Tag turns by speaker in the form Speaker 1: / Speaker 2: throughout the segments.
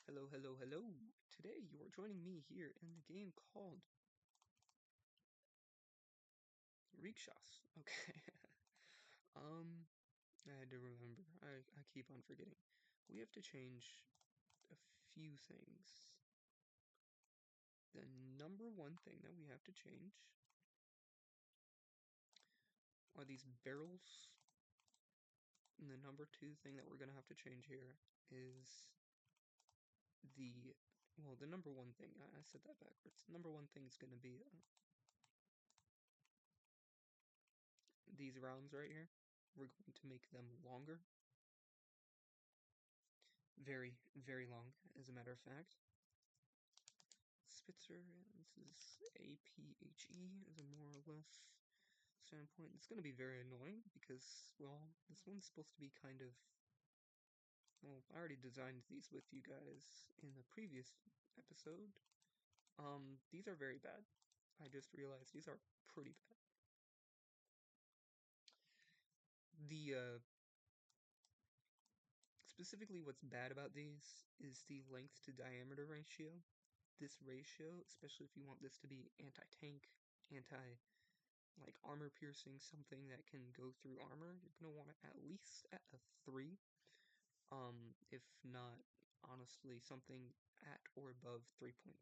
Speaker 1: Hello, hello, hello. Today you are joining me here in the game called Rixas. Okay. I had to remember. I keep on forgetting. We have to change a few things. The number one thing that we have to change are these barrels. And the number two thing that we're gonna have to change here is the number one thing, I said that backwards. Number one thing is gonna be these rounds right here. We're going to make them longer. Very, very long, as a matter of fact. Spitzer, this is APHE as a more or less standpoint. It's going to be very annoying because, well, this one's supposed to be kind of, well, I already designed these with you guys in the previous episode. These are very bad. I just realized these are pretty bad. Specifically what's bad about these is the length to diameter ratio. This ratio, especially if you want this to be anti-tank, like armor piercing, something that can go through armor, you're gonna want it at least at a 3. If not, honestly, something at or above 3.5.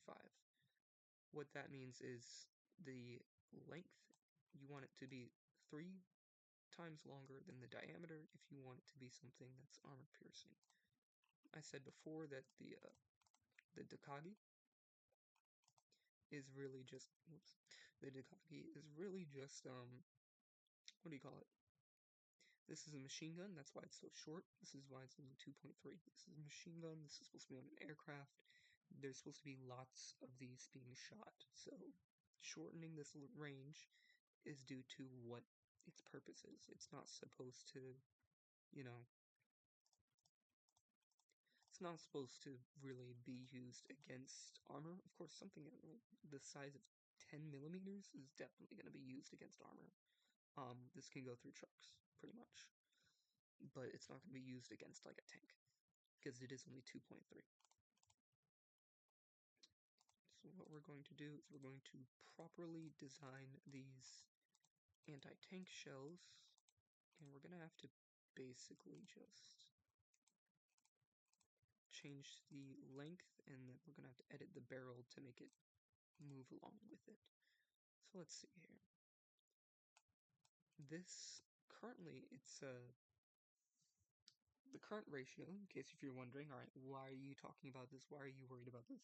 Speaker 1: What that means is the length, you want it to be 3 times longer than the diameter if you want it to be something that's armor piercing. I said before that the Dakagi is really just, the Dakagi is really just, what do you call it? This is a machine gun, that's why it's so short. This is why it's only 2.3. This is a machine gun, this is supposed to be on an aircraft. There's supposed to be lots of these being shot, so shortening this range is due to what its purpose is. It's not supposed to, you know, it's not supposed to really be used against armor. Of course, something the size of 10 millimeters is definitely going to be used against armor. This can go through trucks, pretty much. But it's not going to be used against, like, a tank, because it is only 2.3. So what we're going to do is we're going to properly design these anti-tank shells, and we're going to have to basically just change the length, and then we're going to have to edit the barrel to make it move along with it. So let's see here. This, currently, it's the current ratio, in case if you're wondering, alright, why are you talking about this? Why are you worried about this?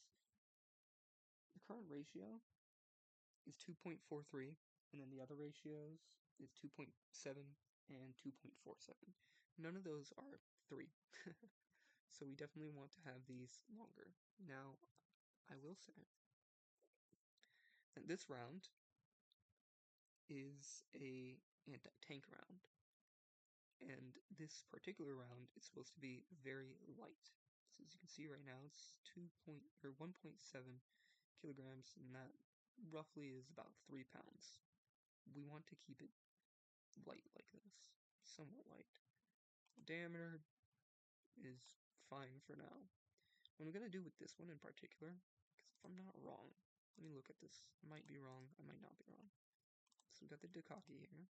Speaker 1: The current ratio is 2.43, and then the other ratios is 2.7 and 2.47. None of those are 3. So we definitely want to have these longer. Now, I will say that this round is a anti-tank round. And this particular round is supposed to be very light. So as you can see right now, it's 1.7 kilograms, and that roughly is about 3 pounds. We want to keep it light like this, somewhat light. Diameter is fine for now. What I'm going to do with this one in particular, because if I'm not wrong, let me look at this. I might be wrong, I might not be wrong. So we've got the Dakaki here,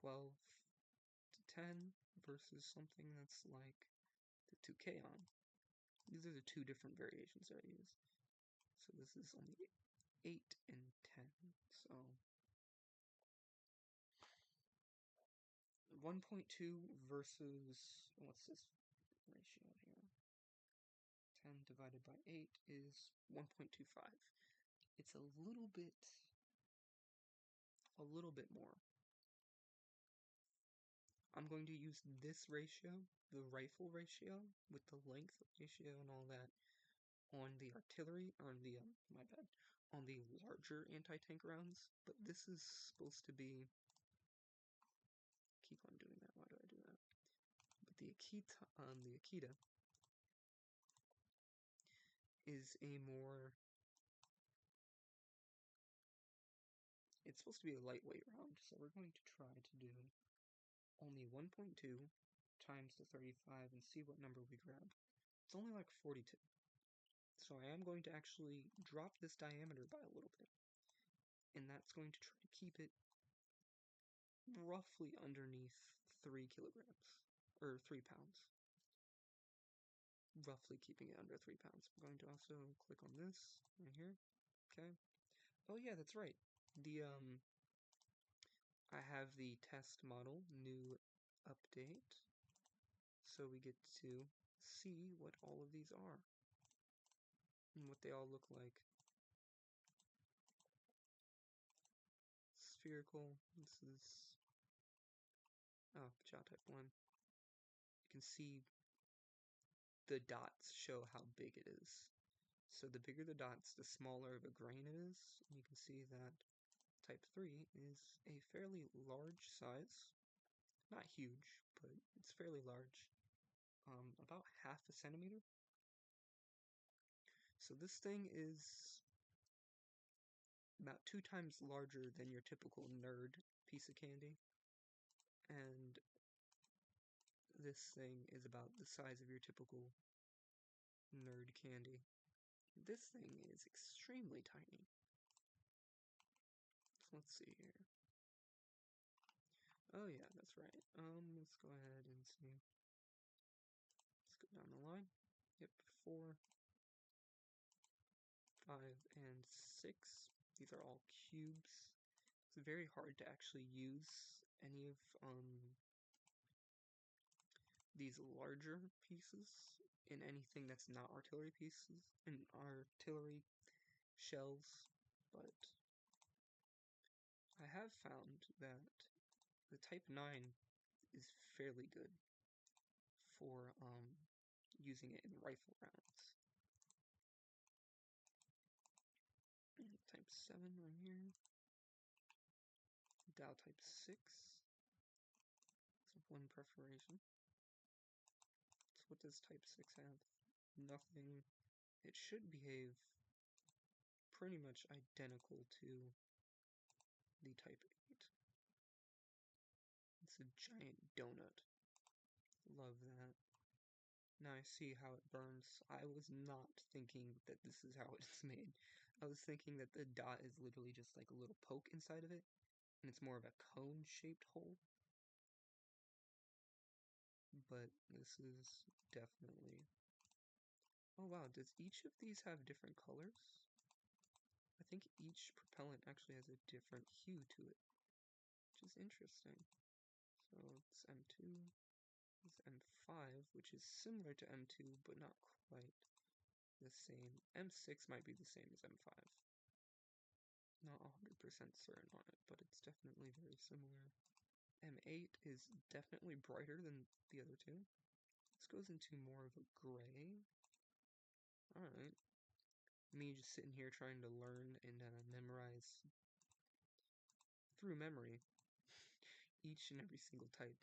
Speaker 1: 12 to 10 versus something that's like the 2K on. These are the two different variations that I use. So this is only 8 and 10. So 1.2 versus, what's this ratio here? 10 divided by 8 is 1.25. It's a little bit more. I'm going to use this ratio, the rifle ratio, with the length ratio and all that, on the artillery, or on the, my bad, on the larger anti-tank rounds, but this is supposed to be, keep on doing that, why do I do that? But the Akita is a more, it's supposed to be a lightweight round, so we're going to try to do only 1.2 times the 35 and see what number we grab. It's only like 42, So I am going to actually drop this diameter by a little bit, and that's going to try to keep it roughly underneath 3 kilograms, or 3 pounds. Roughly keeping it under 3 pounds. I'm going to also click on this right here. Okay. Oh yeah, that's right. I have the test model new update, so we get to see what all of these are and what they all look like. Spherical. This is Chow type 1. You can see the dots show how big it is. So the bigger the dots, the smaller of a grain it is. And you can see that type 3 is a fairly large size. Not huge, but it's fairly large. About half a centimeter. So this thing is about 2 times larger than your typical nerd piece of candy. And this thing is about the size of your typical nerd candy. This thing is extremely tiny. So let's see here. Oh yeah, that's right. Let's go ahead and see. Let's go down the line. Yep, 4, 5, and 6. These are all cubes. It's very hard to actually use any of these larger pieces in anything that's not artillery pieces, in artillery shells, but I have found that the Type 9 is fairly good for using it in rifle rounds. Type 7 right here. Dow Type 6. So 1 perforation. So what does Type 6 have? Nothing. It should behave pretty much identical to the Type 8. It's a giant donut. Love that. Now I see how it burns. I was not thinking that this is how it's made. I was thinking that the dot is literally just like a little poke inside of it, and it's more of a cone-shaped hole. But this is definitely... Oh wow, does each of these have different colors? I think each propellant actually has a different hue to it, which is interesting. So it's M2, it's M5, which is similar to M2, but not quite the same. M6 might be the same as M5. Not 100% certain on it, but it's definitely very similar. M8 is definitely brighter than the other two. This goes into more of a gray. Alright. Me just sitting here trying to learn and memorize through memory each and every single type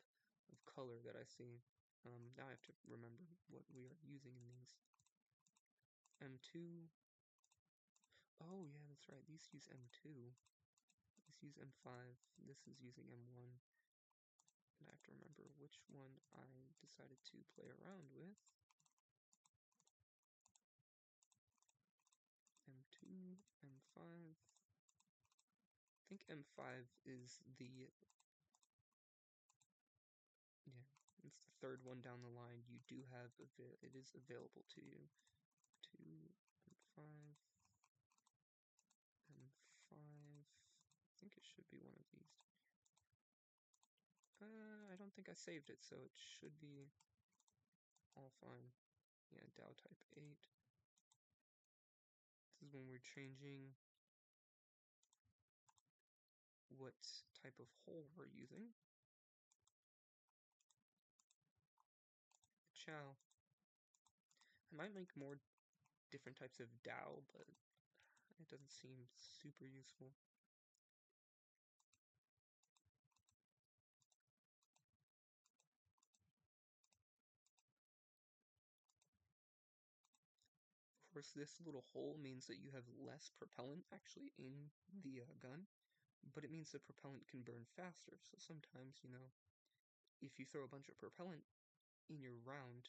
Speaker 1: of color that I see. Now I have to remember what we are using in these. M2. Oh yeah, that's right. These use M2. These use M5. This is using M1. And I have to remember which one I decided to play around with. M2, M5. I think M5 is the... Yeah, it's the third one down the line. You do have... It is available to you. 2, M5... M5... I think it should be one of these. I don't think I saved it, so it should be all fine. Yeah, Dow Type 8. This is when we're changing what type of hole we're using. Chow. I might make more different types of Dow, but it doesn't seem super useful. Of course, this little hole means that you have less propellant actually in the gun, but it means the propellant can burn faster. So sometimes, you know, if you throw a bunch of propellant in your round,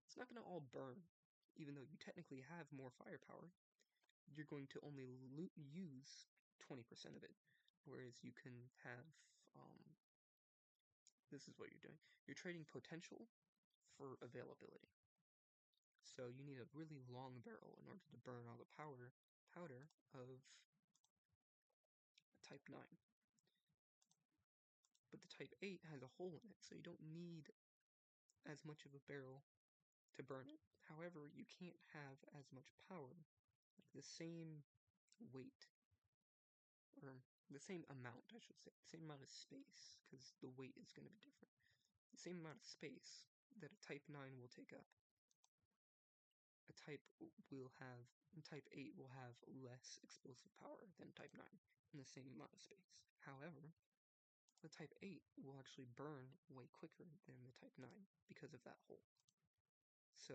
Speaker 1: it's not going to all burn even though you technically have more firepower, you're going to only use 20% of it. Whereas you can have, this is what you're doing. You're trading potential for availability. So you need a really long barrel in order to burn all the powder of a Type 9. But the Type 8 has a hole in it, so you don't need as much of a barrel to burn it. However, you can't have as much power, like the same weight, or the same amount, I should say, the same amount of space, because the weight is going to be different. The same amount of space that a Type 9 will take up. A Type 8 will have less explosive power than Type 9 in the same amount of space. However, the Type 8 will actually burn way quicker than the Type 9 because of that hole. So,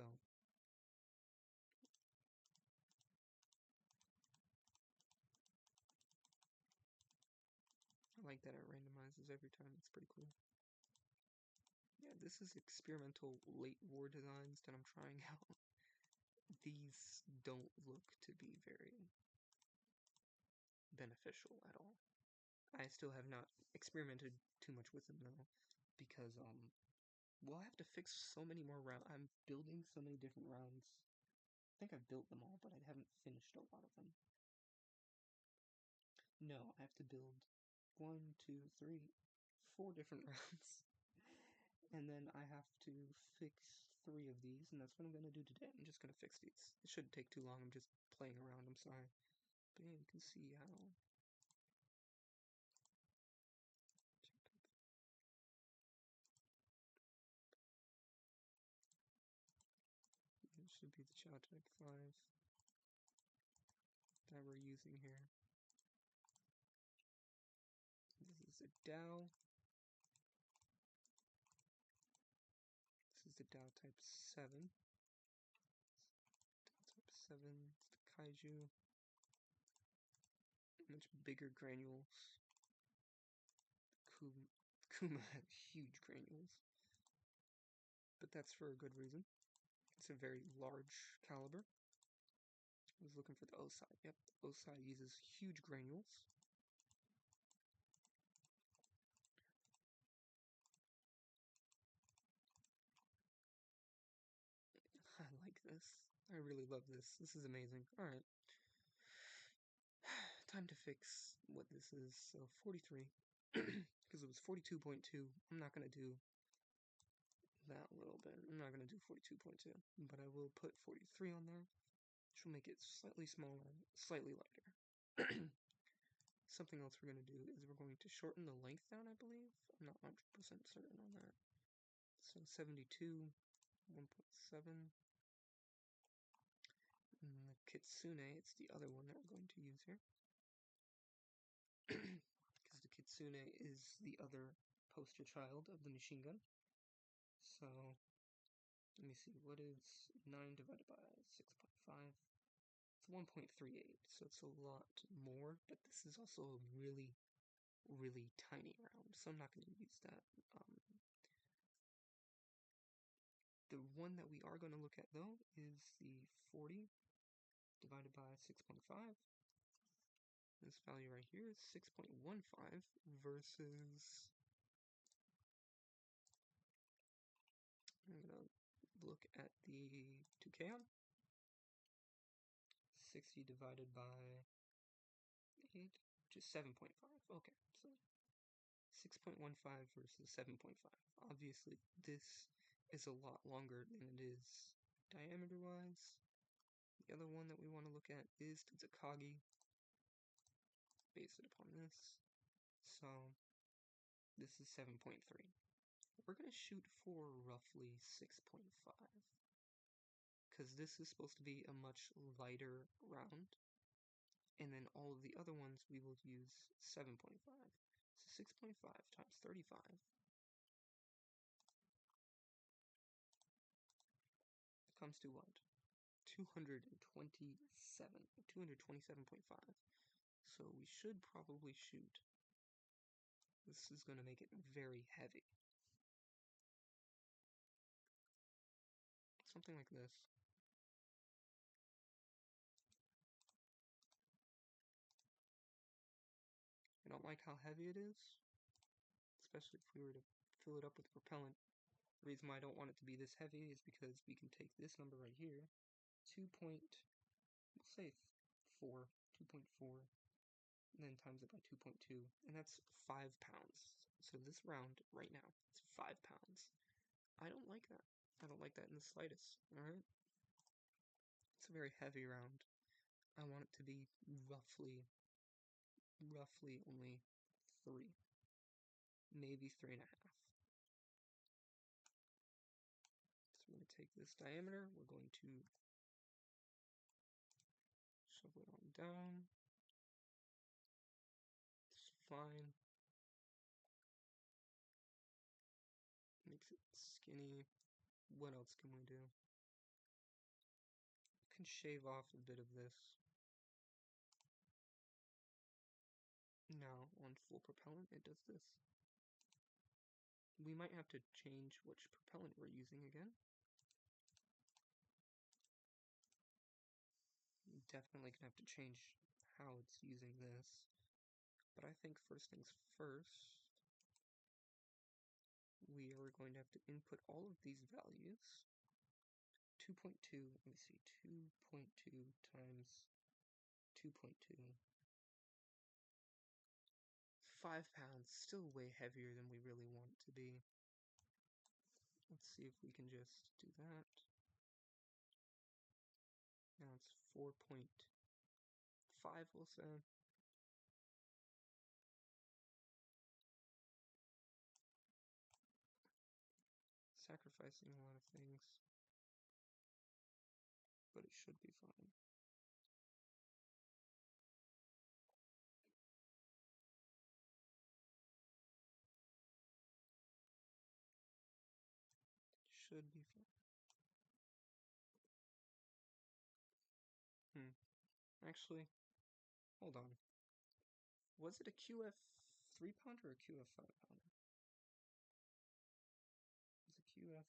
Speaker 1: I like that it randomizes every time, it's pretty cool. Yeah, this is experimental late war designs that I'm trying out. These don't look to be very beneficial at all. I still have not experimented too much with them though, because well, I have to fix so many more rounds. I'm building so many different rounds. I think I've built them all, but I haven't finished a lot of them. No, I have to build 1, 2, 3, 4 different rounds. And then I have to fix 3 of these, and that's what I'm gonna do today. I'm just gonna fix these. It shouldn't take too long, I'm just playing around, I'm sorry. But yeah, you can see how... It should be the Chow Type 5 that we're using here. This is a Dow. This is the Dow Type 7. Type 7, it's the Kaiju. Much bigger granules. Kuma had huge granules. But that's for a good reason. It's a very large caliber. I was looking for the O-side. Yep, the O-side uses huge granules. I like this. I really love this. This is amazing. Alright. Time to fix what this is. So 43. Because it was 42.2. I'm not going to do that little bit. I'm not going to do 42.2. But I will put 43 on there. Which will make it slightly smaller, slightly lighter. Something else we're going to do is we're going to shorten the length down, I believe. I'm not 100% certain on that. So 72, 1.7. And the Kitsune, it's the other one that we're going to use here. Because the Kitsune is the other poster child of the machine gun. So, let me see, what is 9 divided by 6.5? It's 1.38, so it's a lot more, but this is also a really, really tiny round, so I'm not going to use that. The one that we are going to look at, though, is the 40 divided by 6.5. This value right here is 6.15 versus... I'm going to look at the Toucan. 60 divided by 8, which is 7.5. Okay, so 6.15 versus 7.5. Obviously, this is a lot longer than it is diameter-wise. The other one that we want to look at is the Takagi. Base it upon this. So, this is 7.3. We're going to shoot for roughly 6.5. Because this is supposed to be a much lighter round. And then all of the other ones we will use 7.5. So 6.5 times 35 comes to what? 227.5. So we should probably shoot. This is going to make it very heavy. Something like this. like how heavy it is, especially if we were to fill it up with propellant. The reason why I don't want it to be this heavy is because we can take this number right here, 2. We'll say 4, 2.4, and then times it by 2.2, and that's 5 pounds. So this round right now, it's 5 pounds. I don't like that. I don't like that in the slightest, alright? It's a very heavy round. I want it to be roughly only 3, maybe 3.5. So we're going to take this diameter, we're going to shovel it on down. It's fine. Makes it skinny. What else can we do? Can shave off a bit of this. Now, on full propellant, it does this. We might have to change which propellant we're using again. Definitely gonna have to change how it's using this. But I think first things first, we are going to have to input all of these values. 2.2, let me see, 2.2 times 2.2. 5 pounds, still way heavier than we really want it to be. Let's see if we can just do that. Now it's 4.5, we'll say. Sacrificing a lot of things, but it should be fine. Should be fine. Actually, hold on. Was it a QF 3 pounder or a QF 5 pounder? It was a QF.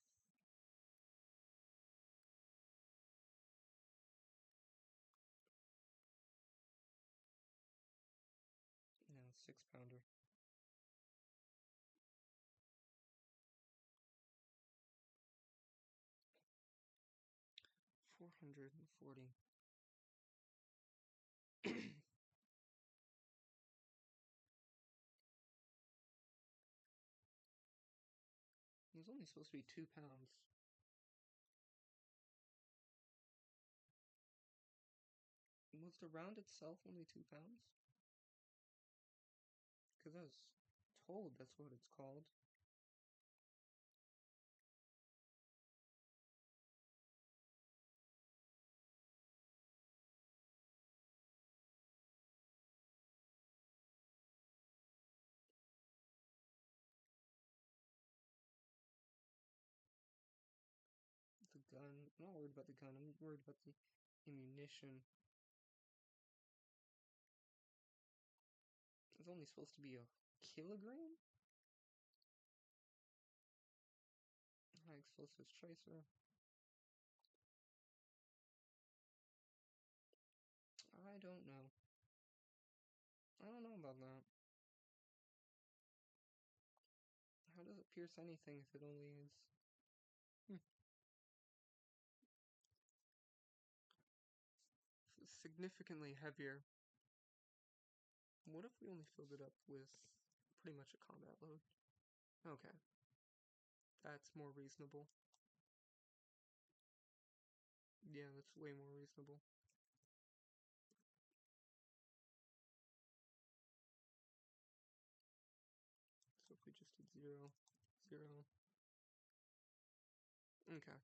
Speaker 1: No, 6 pounder. $440. It was only supposed to be 2 pounds. Was the round itself only 2 pounds? Because I was told that's what it's called. The gun. I'm not worried about the gun, I'm worried about the ammunition. It's only supposed to be a kilogram? High explosives tracer. I don't know. I don't know about that. How does it pierce anything if it only is... significantly heavier. What if we only filled it up with pretty much a combat load? Okay. That's more reasonable. Yeah, that's way more reasonable. So if we just did 0, 0. Okay.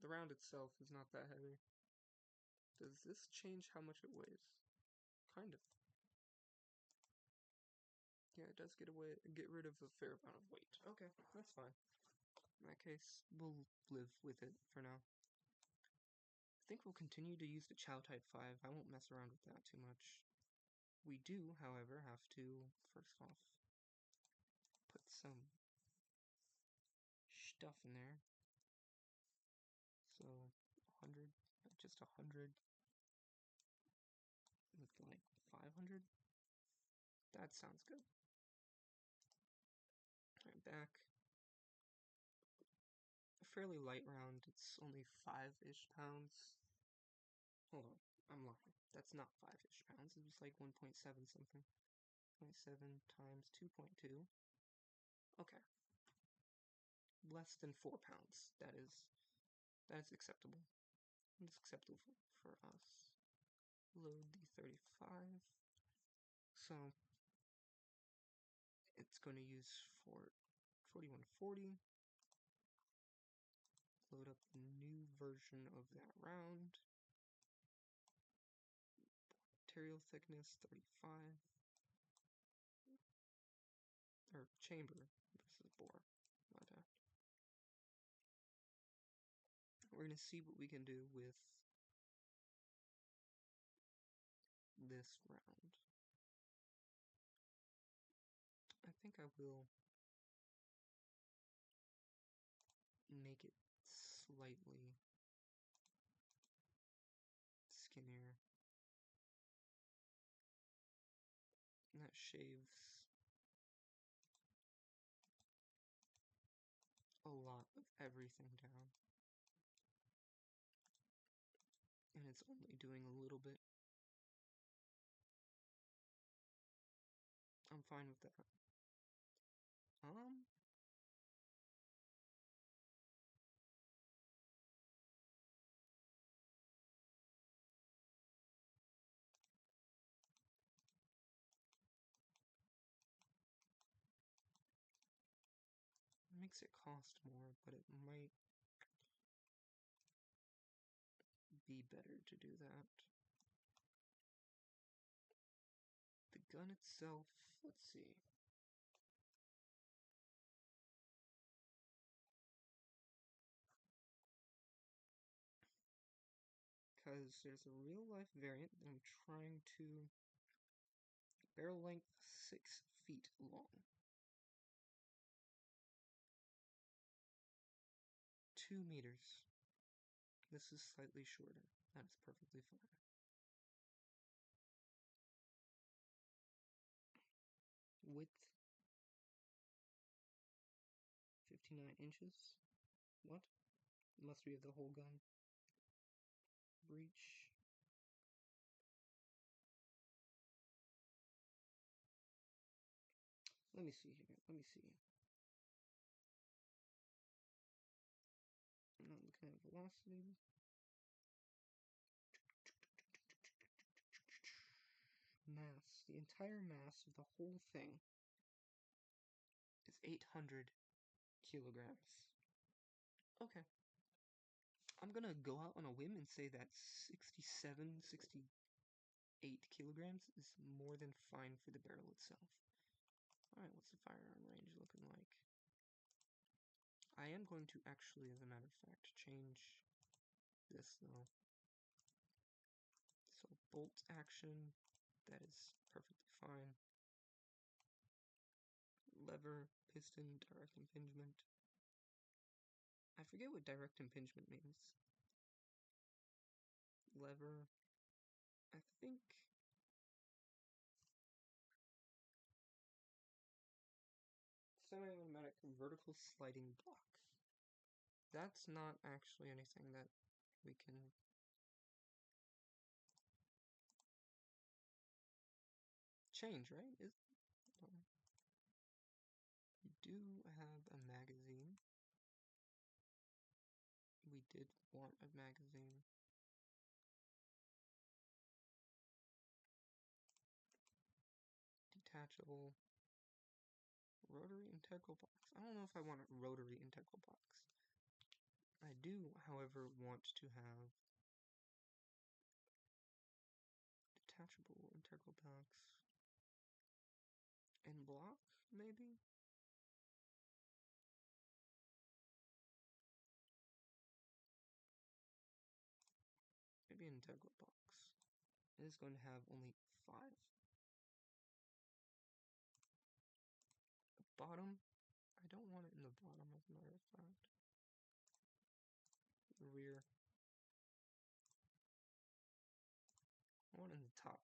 Speaker 1: The round itself is not that heavy. Does this change how much it weighs? Kind of. Yeah, it does get rid of a fair amount of weight. Okay, that's fine. In that case, we'll live with it for now. I think we'll continue to use the Chow Type 5. I won't mess around with that too much. We do, however, have to, first off, put some stuff in there. So, 100, just 100, with like 500? That sounds good. Alright, back. A fairly light round, it's only 5-ish pounds. Hold on, I'm lying. That's not 5-ish pounds, it was like 1.7 something. 0.7 times 2.2. Okay. Less than 4 pounds. That is acceptable. It's acceptable for us. Load the 35. So it's going to use for 4140. Load up the new version of that round. Material thickness 35. Or chamber versus bore. My bad. We're going to see what we can do with this round. I think I will make it slightly skinnier. And that shaves a lot of everything down. And it's only doing a little bit. I'm fine with that. Makes it cost more, but it might be better to do that. The gun itself, let's see. Because there's a real life variant that I'm trying to barrel length 6 feet long. 2 meters. This is slightly shorter. That is perfectly fine. Width 59 inches. What? Must be of the whole gun. Breech. Let me see here. Let me see. I'm not looking at velocity. Mass. The entire mass of the whole thing is 800 kilograms. Okay. I'm gonna go out on a whim and say that 67, 68 kilograms is more than fine for the barrel itself. Alright, what's the firearm range looking like? I am going to actually, as a matter of fact, change this though. So bolt action, that is perfectly fine. Lever, piston, direct impingement. I forget what direct impingement means. Lever, I think semi-automatic vertical sliding block. That's not actually anything that we can change, right? We do have a magazine. We did want a magazine. Detachable. Rotary integral box. I don't know if I want a rotary integral box. I do, however, want to have detachable integral box. And block, maybe? Maybe an integral box. It is going to have only 5. The bottom, I don't want it in the bottom, as a matter of fact. The rear. I want it in the top.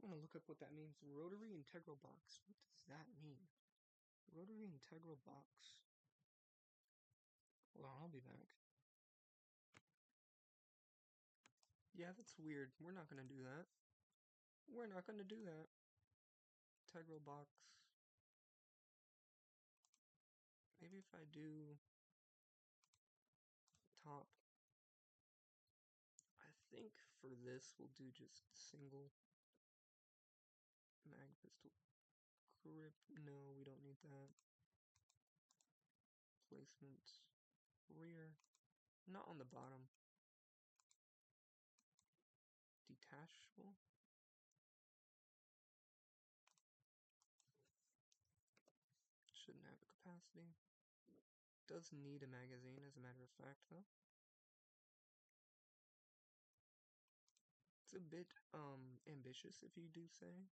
Speaker 1: I'm gonna look up what that means. Rotary integral box. What does that mean? Rotary integral box. Hold on, I'll be back. Yeah, that's weird. We're not gonna do that. We're not gonna do that. Integral box. Maybe if I do top. I think for this we'll do just single mag pistol grip. No, we don't need that. Placement rear. Not on the bottom. Detachable. Shouldn't have a capacity. Does need a magazine, as a matter of fact, though. It's a bit ambitious, if you do say.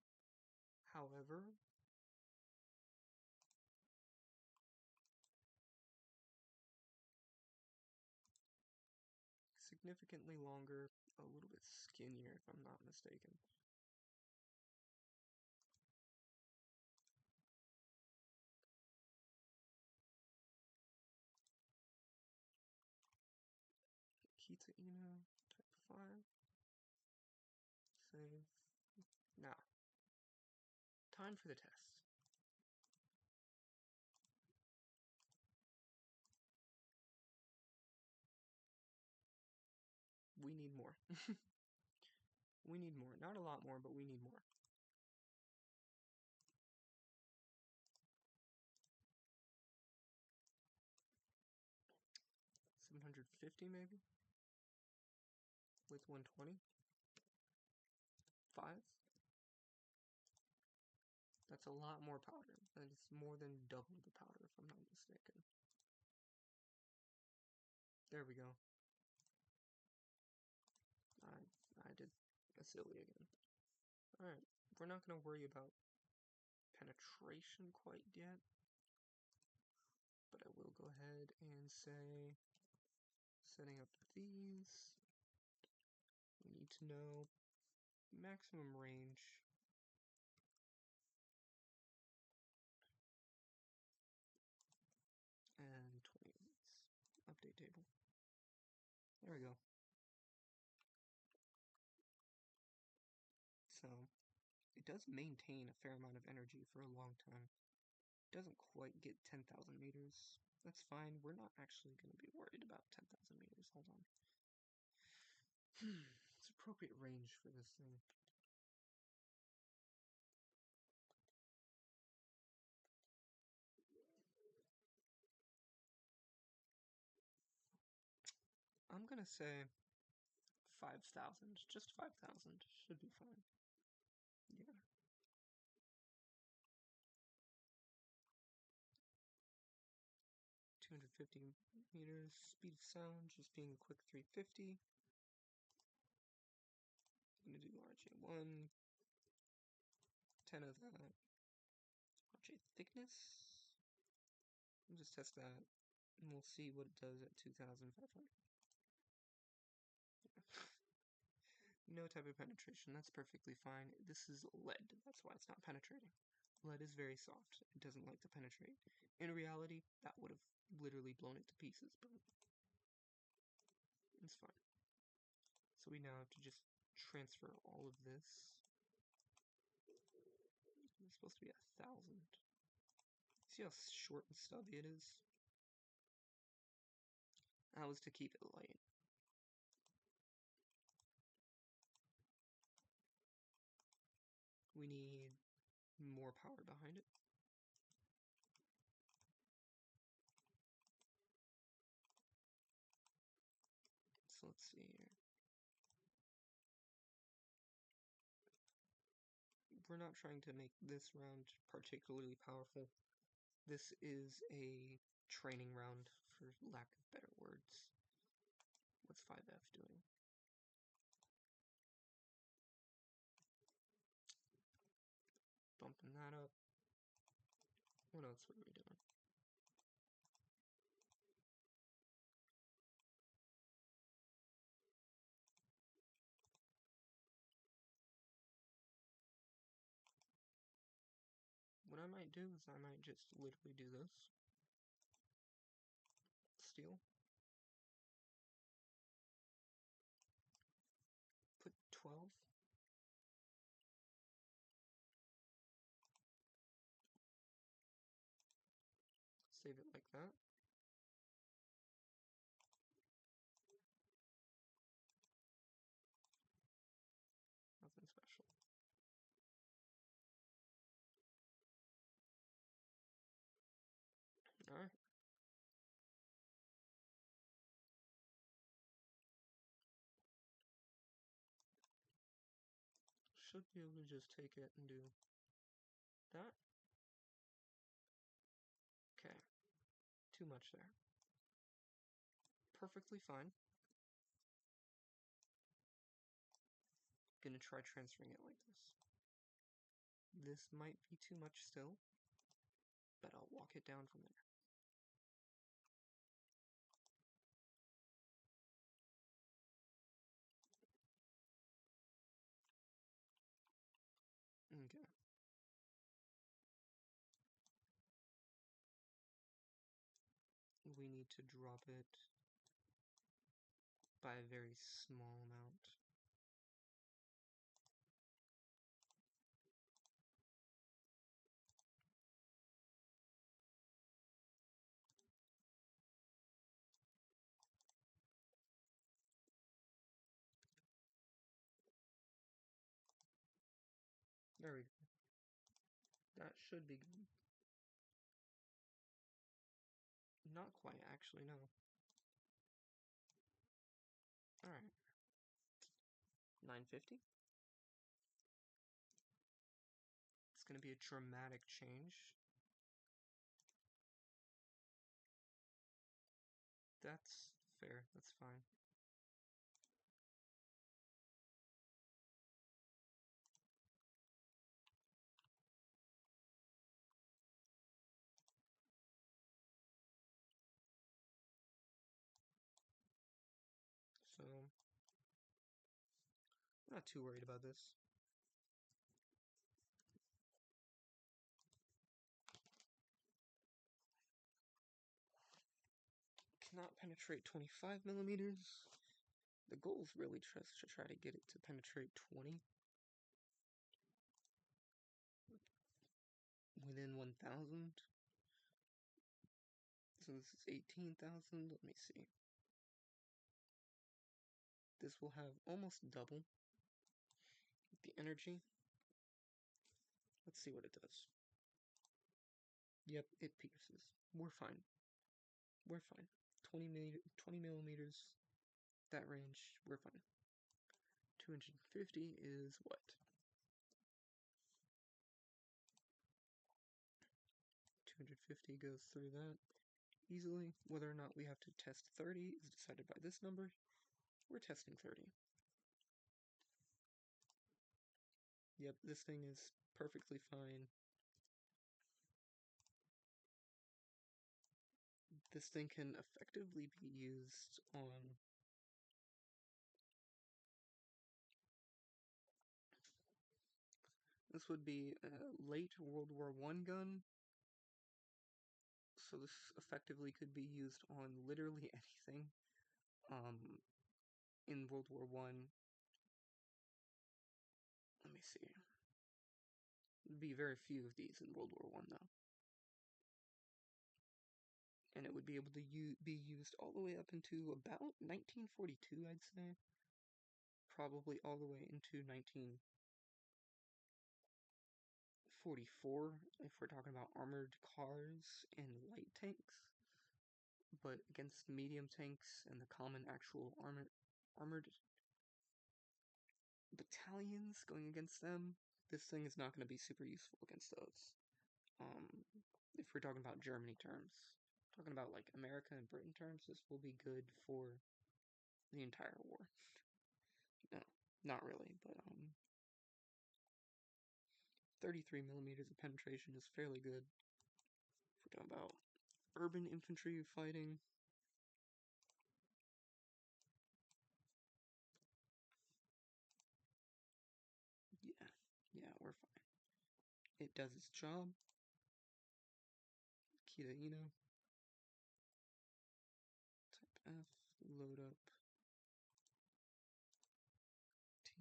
Speaker 1: However, significantly longer, a little bit skinnier, if I'm not mistaken. Kita Inu, type 5. Save. Now, time for the test. We need more. We need more. Not a lot more, but we need more. 750 maybe? With 120? 5? That's a lot more powder. That is more than double the powder, if I'm not mistaken. There we go. I did a silly again. Alright, we're not going to worry about penetration quite yet. But I will go ahead and say, setting up these, we need to know maximum range. And 20 of these. Update table. There we go. So, it does maintain a fair amount of energy for a long time. It doesn't quite get 10,000 meters. That's fine. We're not actually going to be worried about 10,000 meters. Hold on. It's appropriate range for this thing. I'm going to say 5,000. Just 5,000 should be fine. Yeah. 250 meters, speed of sound, just being a quick 350. I'm going to do RJ1, 10 of that. RJ thickness. We'll just test that, and we'll see what it does at 2,500. No type of penetration, that's perfectly fine. This is lead, that's why it's not penetrating. Lead is very soft, it doesn't like to penetrate. In reality, that would have literally blown it to pieces, but it's fine. So we now have to just transfer all of this. It's supposed to be 1,000. See how short and stubby it is? That was to keep it light. We need more power behind it. So let's see here. We're not trying to make this round particularly powerful. This is a training round, for lack of better words. What's 5F doing? Bumping that up. What else were we doing? I might do is I might just literally do this. Steal. Put 12. Save it like that. Nothing special. Alright. Should be able to just take it and do that. Okay. Too much there. Perfectly fine. Gonna try transferring it like this. This might be too much still, but I'll walk it down from there. Okay. We need to drop it by a very small amount. There we go. That should be good. Not quite, actually, no. Alright. 950. It's gonna be a dramatic change. That's fair, that's fine. So, I'm not too worried about this. Cannot penetrate 25 millimeters. The goal is really just to try to get it to penetrate 20. Within 1,000. So this is 18,000. Let me see. This will have almost double the energy. Let's see what it does. Yep, it pierces. We're fine. We're fine. 20 millimeters. That range. We're fine. 250 is what? 250 goes through that easily. Whether or not we have to test 30 is decided by this number. We're testing 30. Yep, this thing is perfectly fine. This thing can effectively be used on this would be a late World War I gun. So this effectively could be used on literally anything. In World War I. Let me see. There'd be very few of these in World War I, though. And it would be able to be used all the way up into about 1942, I'd say. Probably all the way into 1944, if we're talking about armored cars and light tanks. But against medium tanks and the common actual armored battalions going against them, this thing is not going to be super useful against those. If we're talking about Germany terms, talking about like America and Britain terms, this will be good for the entire war. No, not really, but 33 millimeters of penetration is fairly good. If we're talking about urban infantry fighting, yeah, we're fine. It does its job. key to Eno. Type F, load up T.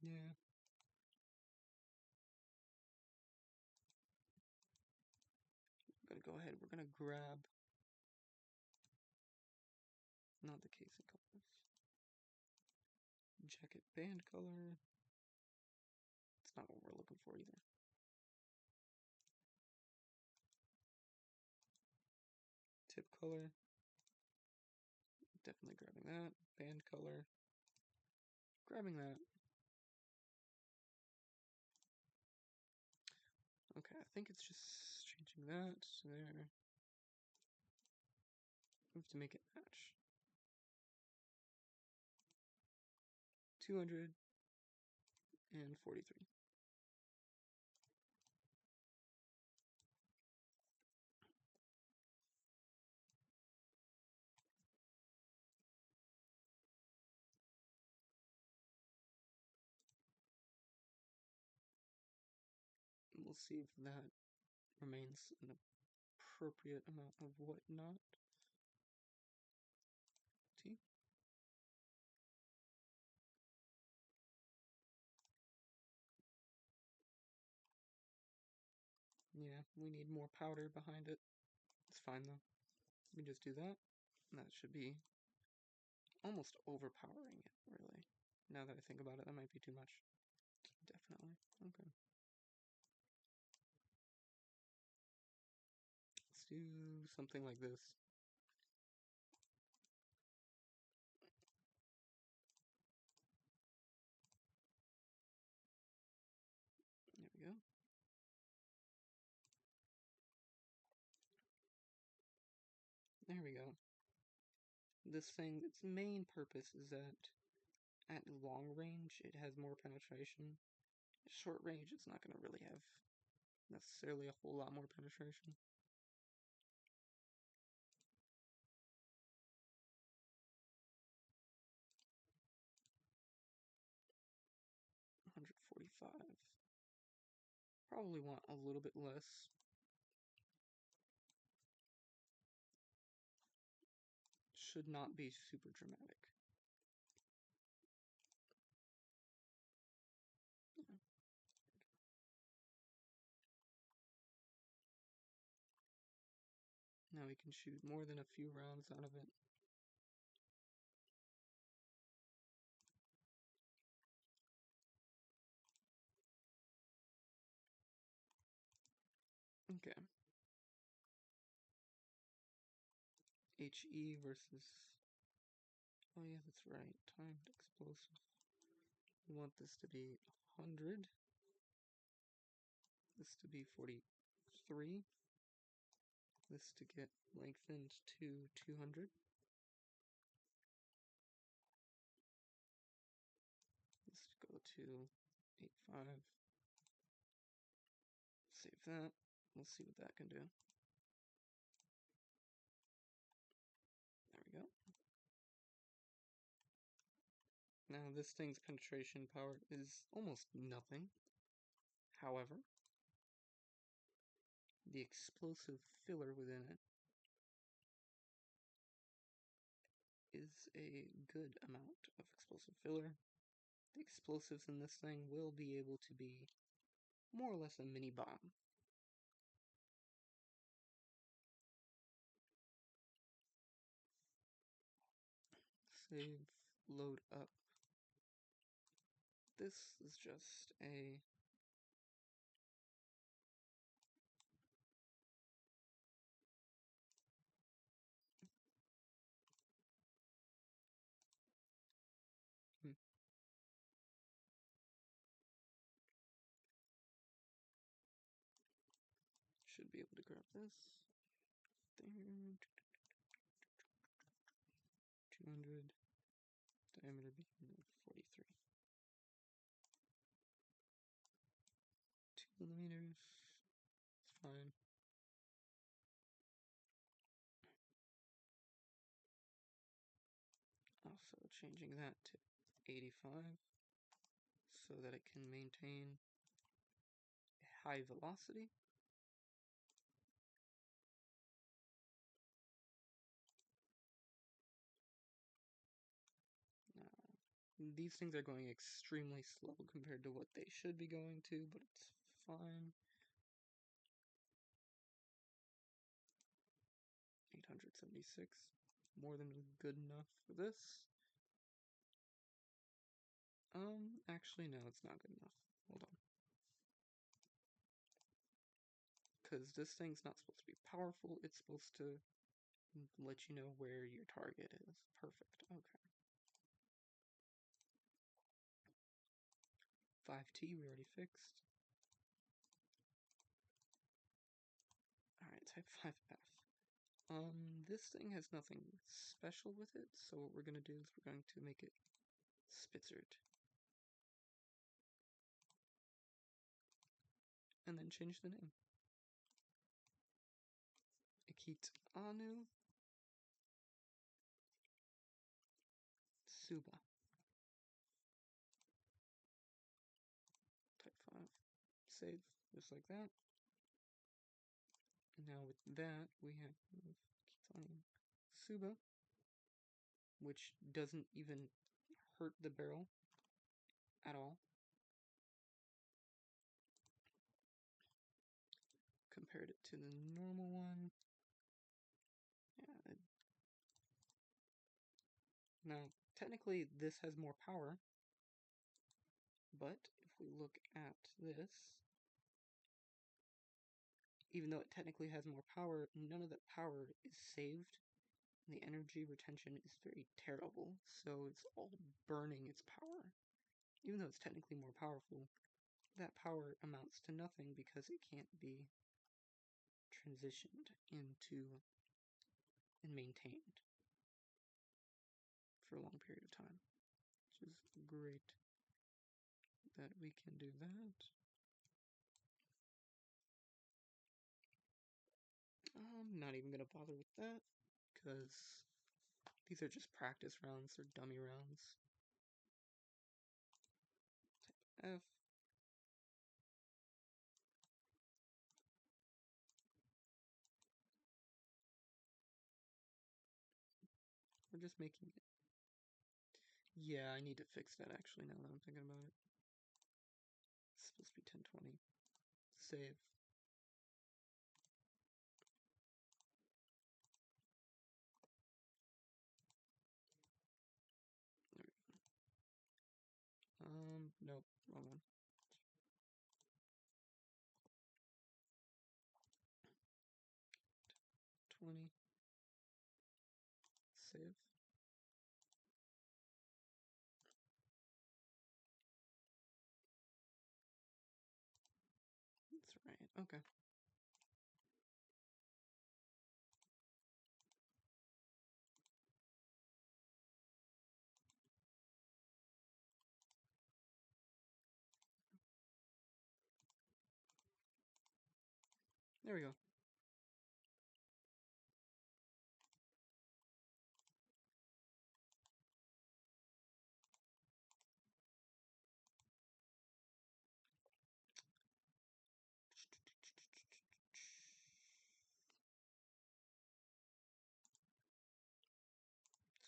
Speaker 1: Yeah. We're gonna go ahead, we're gonna grab not the casing colors. Jacket band color. It's not what we're looking for either. Tip color. Definitely grabbing that. Band color. Grabbing that. Okay, I think it's just changing that to there. We have to make it match. 243. And we'll see if that remains an appropriate amount of whatnot. T. Yeah, we need more powder behind it. It's fine though. We just do that. And that should be almost overpowering it, really. Now that I think about it, that might be too much. Definitely. Okay. Let's do something like this. There we go. There we go. This thing, its main purpose is that at long range, it has more penetration. At short range, it's not going to really have necessarily a whole lot more penetration. $145. Probably want a little bit less. Should not be super dramatic. Yeah. Now we can shoot more than a few rounds out of it. Okay. HE versus... Oh yeah, that's right. Timed explosive. We want this to be 100. This to be 43. This to get lengthened to 200. This to go to 85. Save that. We'll see what that can do. There we go. Now this thing's penetration power is almost nothing. However, the explosive filler within it is a good amount of explosive filler. The explosives in this thing will be able to be more or less a mini bomb. Save, load up. This is just a should be able to grab this. There. 200. Diameter beam of 43. 2 millimeters. It's fine. Also changing that to 85. so that it can maintain high velocity. These things are going extremely slow compared to what they should be going to, but it's fine. 876, more than good enough for this. Actually no, it's not good enough. Hold on. Because this thing's not supposed to be powerful, it's supposed to let you know where your target is. Perfect, okay. 5T we already fixed. Alright, type 5F. This thing has nothing special with it, so what we're gonna do is we're going to make it Spitzert. And then change the name. Akit Anu Suba. Type 5. Save, just like that. And now with that, we have Kitani Suba, which doesn't even hurt the barrel at all. Compared it to the normal one. Yeah. Now, technically, this has more power, but if we look at this, even though it technically has more power, none of that power is saved. And the energy retention is very terrible, so it's all burning its power. Even though it's technically more powerful, that power amounts to nothing because it can't be transitioned into and maintained for a long period of time, which is great that we can do that. I'm not even gonna bother with that because these are just practice rounds or dummy rounds. Type F. We're just making it. Yeah, I need to fix that actually now that I'm thinking about it. It's supposed to be 1020. Save. There we go. Nope, wrong one. 20. Save. That's right, okay. There we go.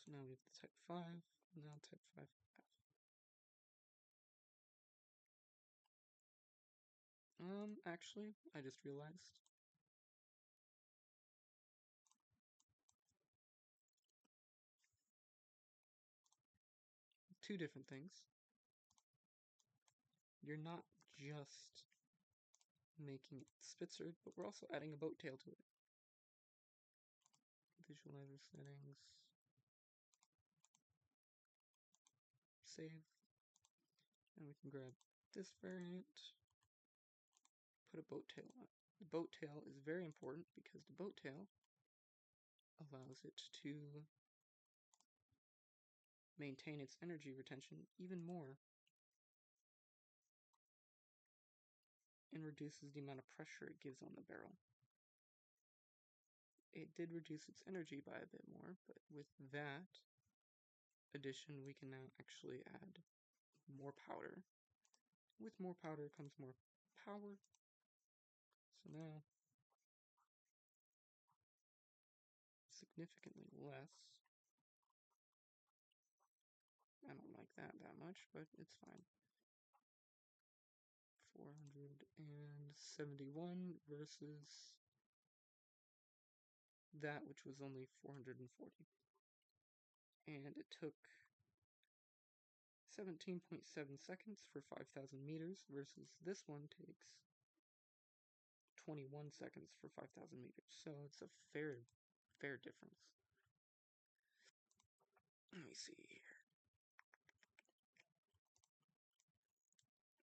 Speaker 1: So now we have the type 5, now type 5F. Actually, I just realized. Two different things. You're not just making it Spitzer, but we're also adding a boat tail to it. Visualizer settings. Save. And we can grab this variant. Put a boat tail on it. The boat tail is very important because the boat tail allows it to maintain its energy retention even more and reduces the amount of pressure it gives on the barrel. It did reduce its energy by a bit more, but with that addition we can now actually add more powder With more powder comes more power. So now, significantly less. I don't like that much, but it's fine. 471 versus that which was only 440. And it took 17.7 seconds for 5,000 meters versus this one takes 21 seconds for 5,000 meters. So it's a fair difference. Let me see here.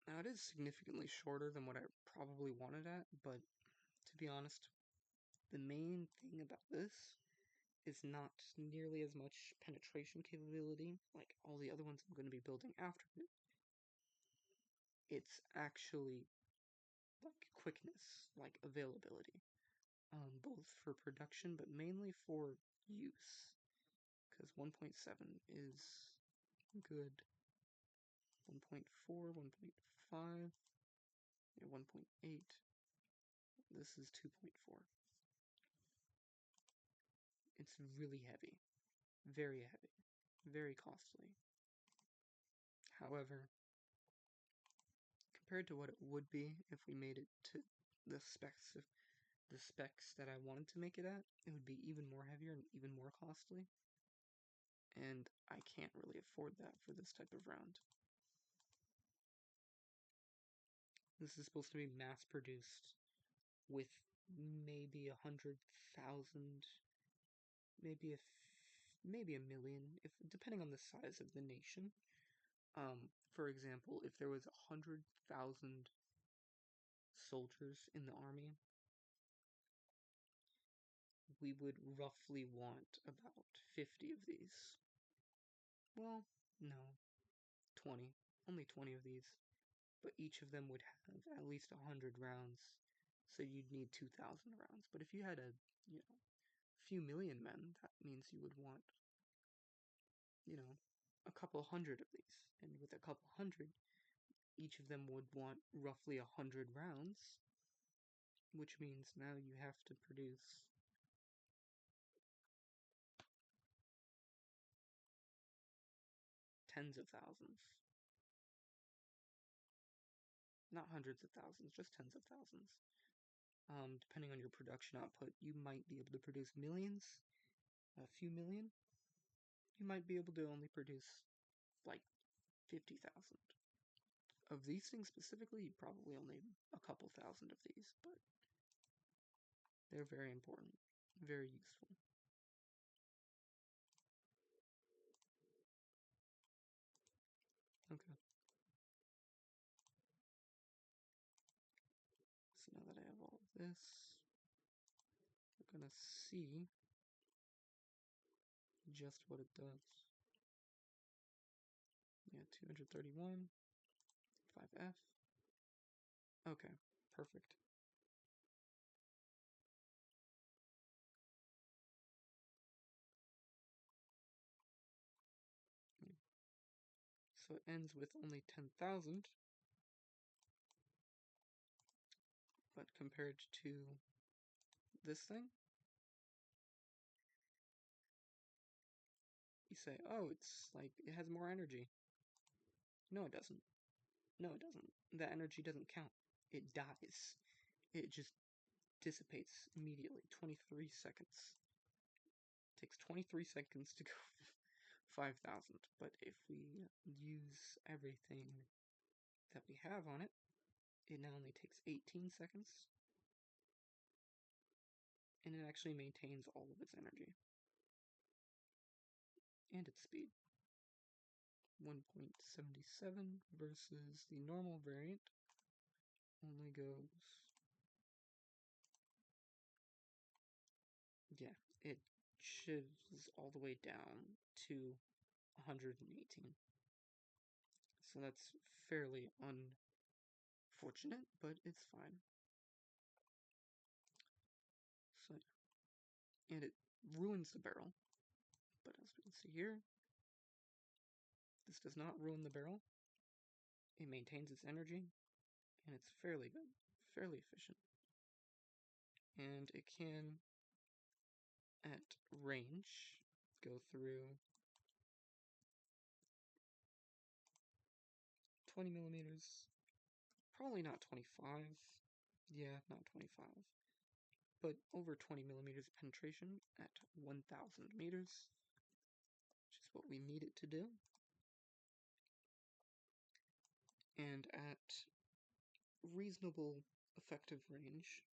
Speaker 1: Now it is significantly shorter than what I probably wanted at, but to be honest, the main thing about this is not nearly as much penetration capability like all the other ones I'm going to be building after it. It's actually like quickness, like availability, both for production but mainly for use, because 1.7 is good. 1.4, 1.5, 1.8. This is 2.4. It's really heavy, very heavy, very costly. However, compared to what it would be if we made it to the specs that I wanted to make it at, it would be even more heavier and even more costly. And I can't really afford that for this type of round. This is supposed to be mass produced with maybe 100,000, maybe a million, if depending on the size of the nation. For example, if there was 100,000 soldiers in the army, we would roughly want about 50 of these. Well, no, 20. Only 20 of these. But each of them would have at least 100 rounds, so you'd need 2,000 rounds. But if you had a few million men, that means you would want, a couple hundred of these. And with a couple hundred, each of them would want roughly 100 rounds, which means now you have to produce tens of thousands. Not hundreds of thousands, just tens of thousands. Depending on your production output, you might be able to produce millions, a few million. You might be able to only produce like 50,000. Of these things specifically, you probably only a couple thousand of these, but they're very important, very useful. Okay. So now that I have all of this, we're gonna see just what it does. Yeah, 231, 5F. Okay, perfect. So it ends with only 10,000, but compared to this thing, you say, oh, it's like, it has more energy. No, it doesn't. No, it doesn't. That energy doesn't count. It dies. It just dissipates immediately. 23 seconds. It takes 23 seconds to go 5,000. But if we use everything that we have on it, it now only takes 18 seconds. And it actually maintains all of its energy. And its speed. 1.77 versus the normal variant only goes... Yeah, it shivs all the way down to 118. So that's fairly unfortunate, but it's fine. So, and it ruins the barrel, but as we can see here, this does not ruin the barrel. It maintains its energy, and it's fairly good, fairly efficient. And it can, at range, go through 20 millimeters, probably not 25, yeah, not 25, but over 20 millimeters of penetration at 1,000 meters, which is what we need it to do. And at reasonable effective range,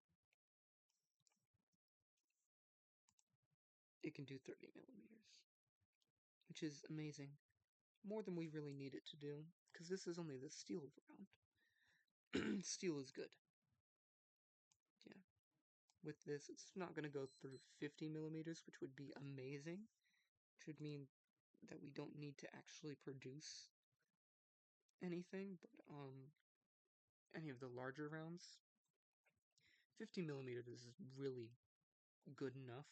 Speaker 1: it can do 30 millimeters, which is amazing. More than we really need it to do, because this is only the steel round. Steel is good. Yeah. With this, it's not going to go through 50 millimeters, which would be amazing. Which would mean that we don't need to actually produce anything, but any of the larger rounds. 50 millimeters is really good enough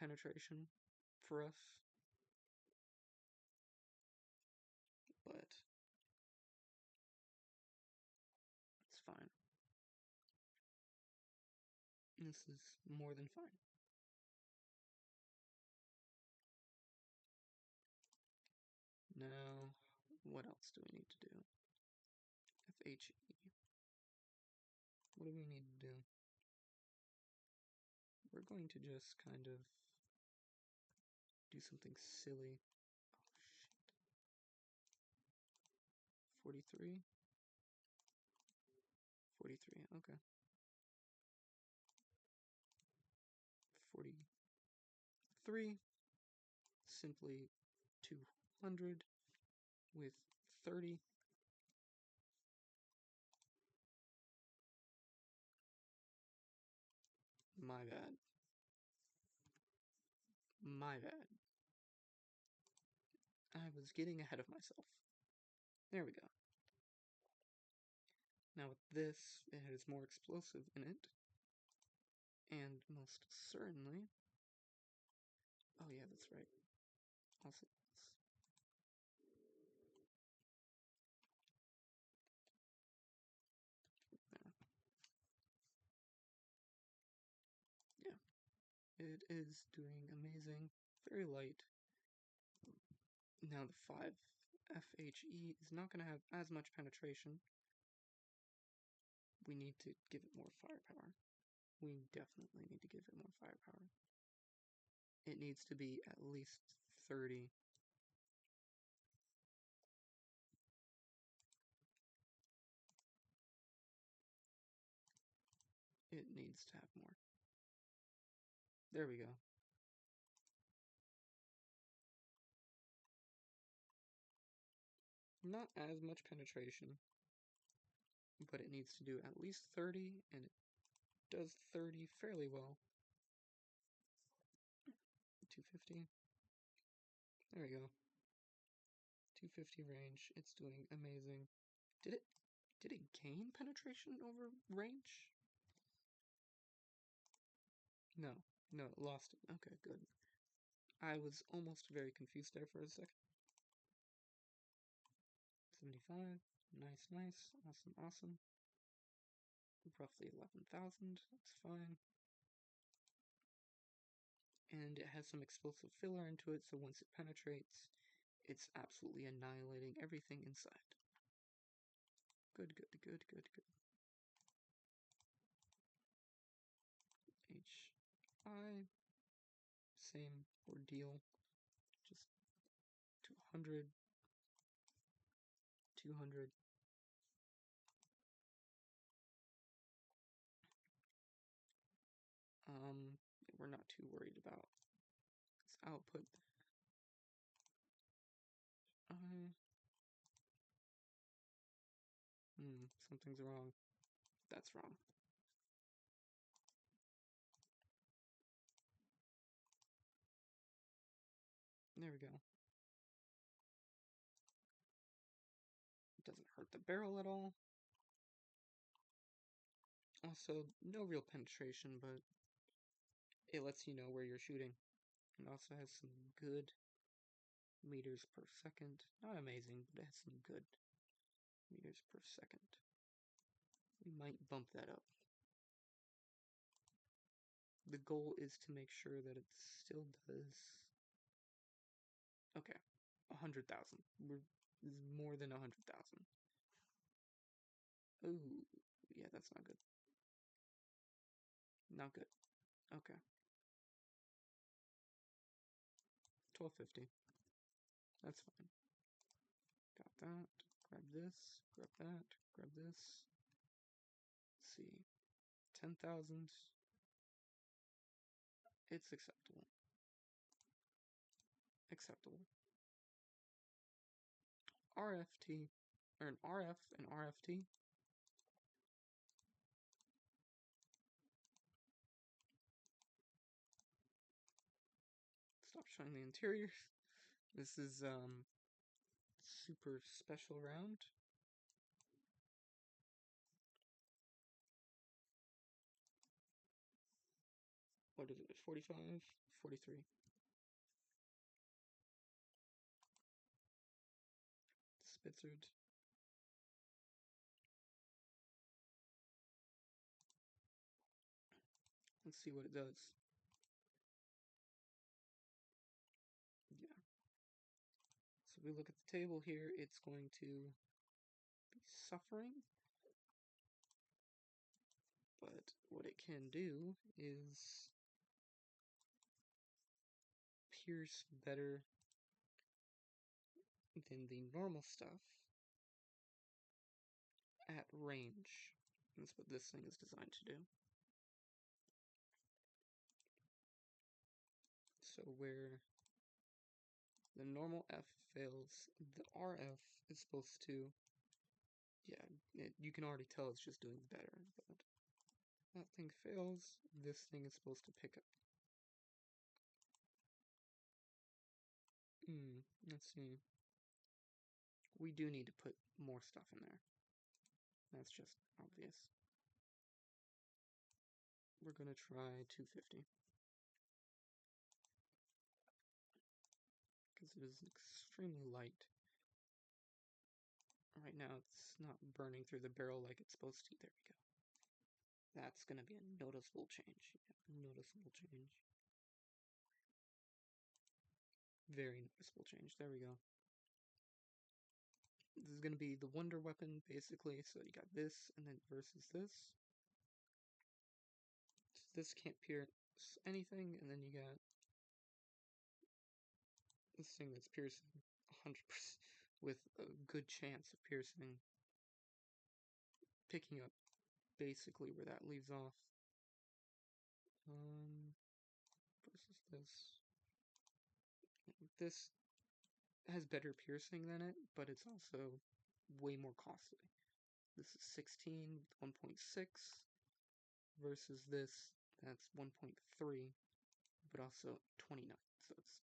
Speaker 1: penetration for us. But it's fine. This is more than fine. Now, what else do we need to do? FHE. What do we need to do? We're going to just kind of do something silly. Oh, shit. 43? 43, okay. 43, simply 200 with 30. My bad. My bad. I was getting ahead of myself. There we go. Now with this, it has more explosive in it. And most certainly... Oh yeah, that's right. Also this. There. Yeah. It is doing amazing. Very light. Now the 5 FHE is not going to have as much penetration. We need to give it more firepower. We definitely need to give it more firepower. It needs to be at least 30. It needs to have more. There we go. Not as much penetration, but it needs to do at least 30, and it does 30 fairly well. 250. There we go. 250 range. It's doing amazing. Did it gain penetration over range? No. No, it lost it. Okay, good. I was almost very confused there for a second. 75. Nice, nice. Awesome, awesome. Roughly 11,000. That's fine. And it has some explosive filler into it, so once it penetrates, it's absolutely annihilating everything inside. Good, good, good, good, good. HI. Same ordeal. Just 200. 200. We're not too worried about its output. Something's wrong. That's wrong. There we go. It doesn't hurt the barrel at all. Also, no real penetration, but it lets you know where you're shooting. It also has some good meters per second. Not amazing, but it has some good. meters per second. We might bump that up. The goal is to make sure that it still does... Okay, 100,000. We're more than 100,000. Ooh, yeah, that's not good. Not good. Okay. 1250. That's fine. Got that. Grab this. Grab that. Grab this. Let's see. 10,000. It's acceptable. Acceptable. RFT. Or an RF and RFT. Stop showing the interior. This is super special round. What is it? 45? 43. Spitzered. Let's see what it does. Yeah. So we look at the table here, it's going to be suffering. But what it can do is pierce better than the normal stuff at range. That's what this thing is designed to do. So where the normal F fails, the RF is supposed to, yeah, you can already tell it's just doing better, but that thing fails, this thing is supposed to pick up. Let's see. We do need to put more stuff in there. That's just obvious. We're gonna try 250. Because it is extremely light. Right now it's not burning through the barrel like it's supposed to. There we go. That's gonna be a noticeable change. Yeah, noticeable change. Very noticeable change. There we go. This is gonna be the wonder weapon, basically. So you got this, and then versus this. So this can't pierce anything, and then you got this thing that's piercing 100% with a good chance of piercing, picking up basically where that leaves off. Versus this. This has better piercing than it, but it's also way more costly. This is 16 with 1.6 versus this that's 1.3, but also 29. So it's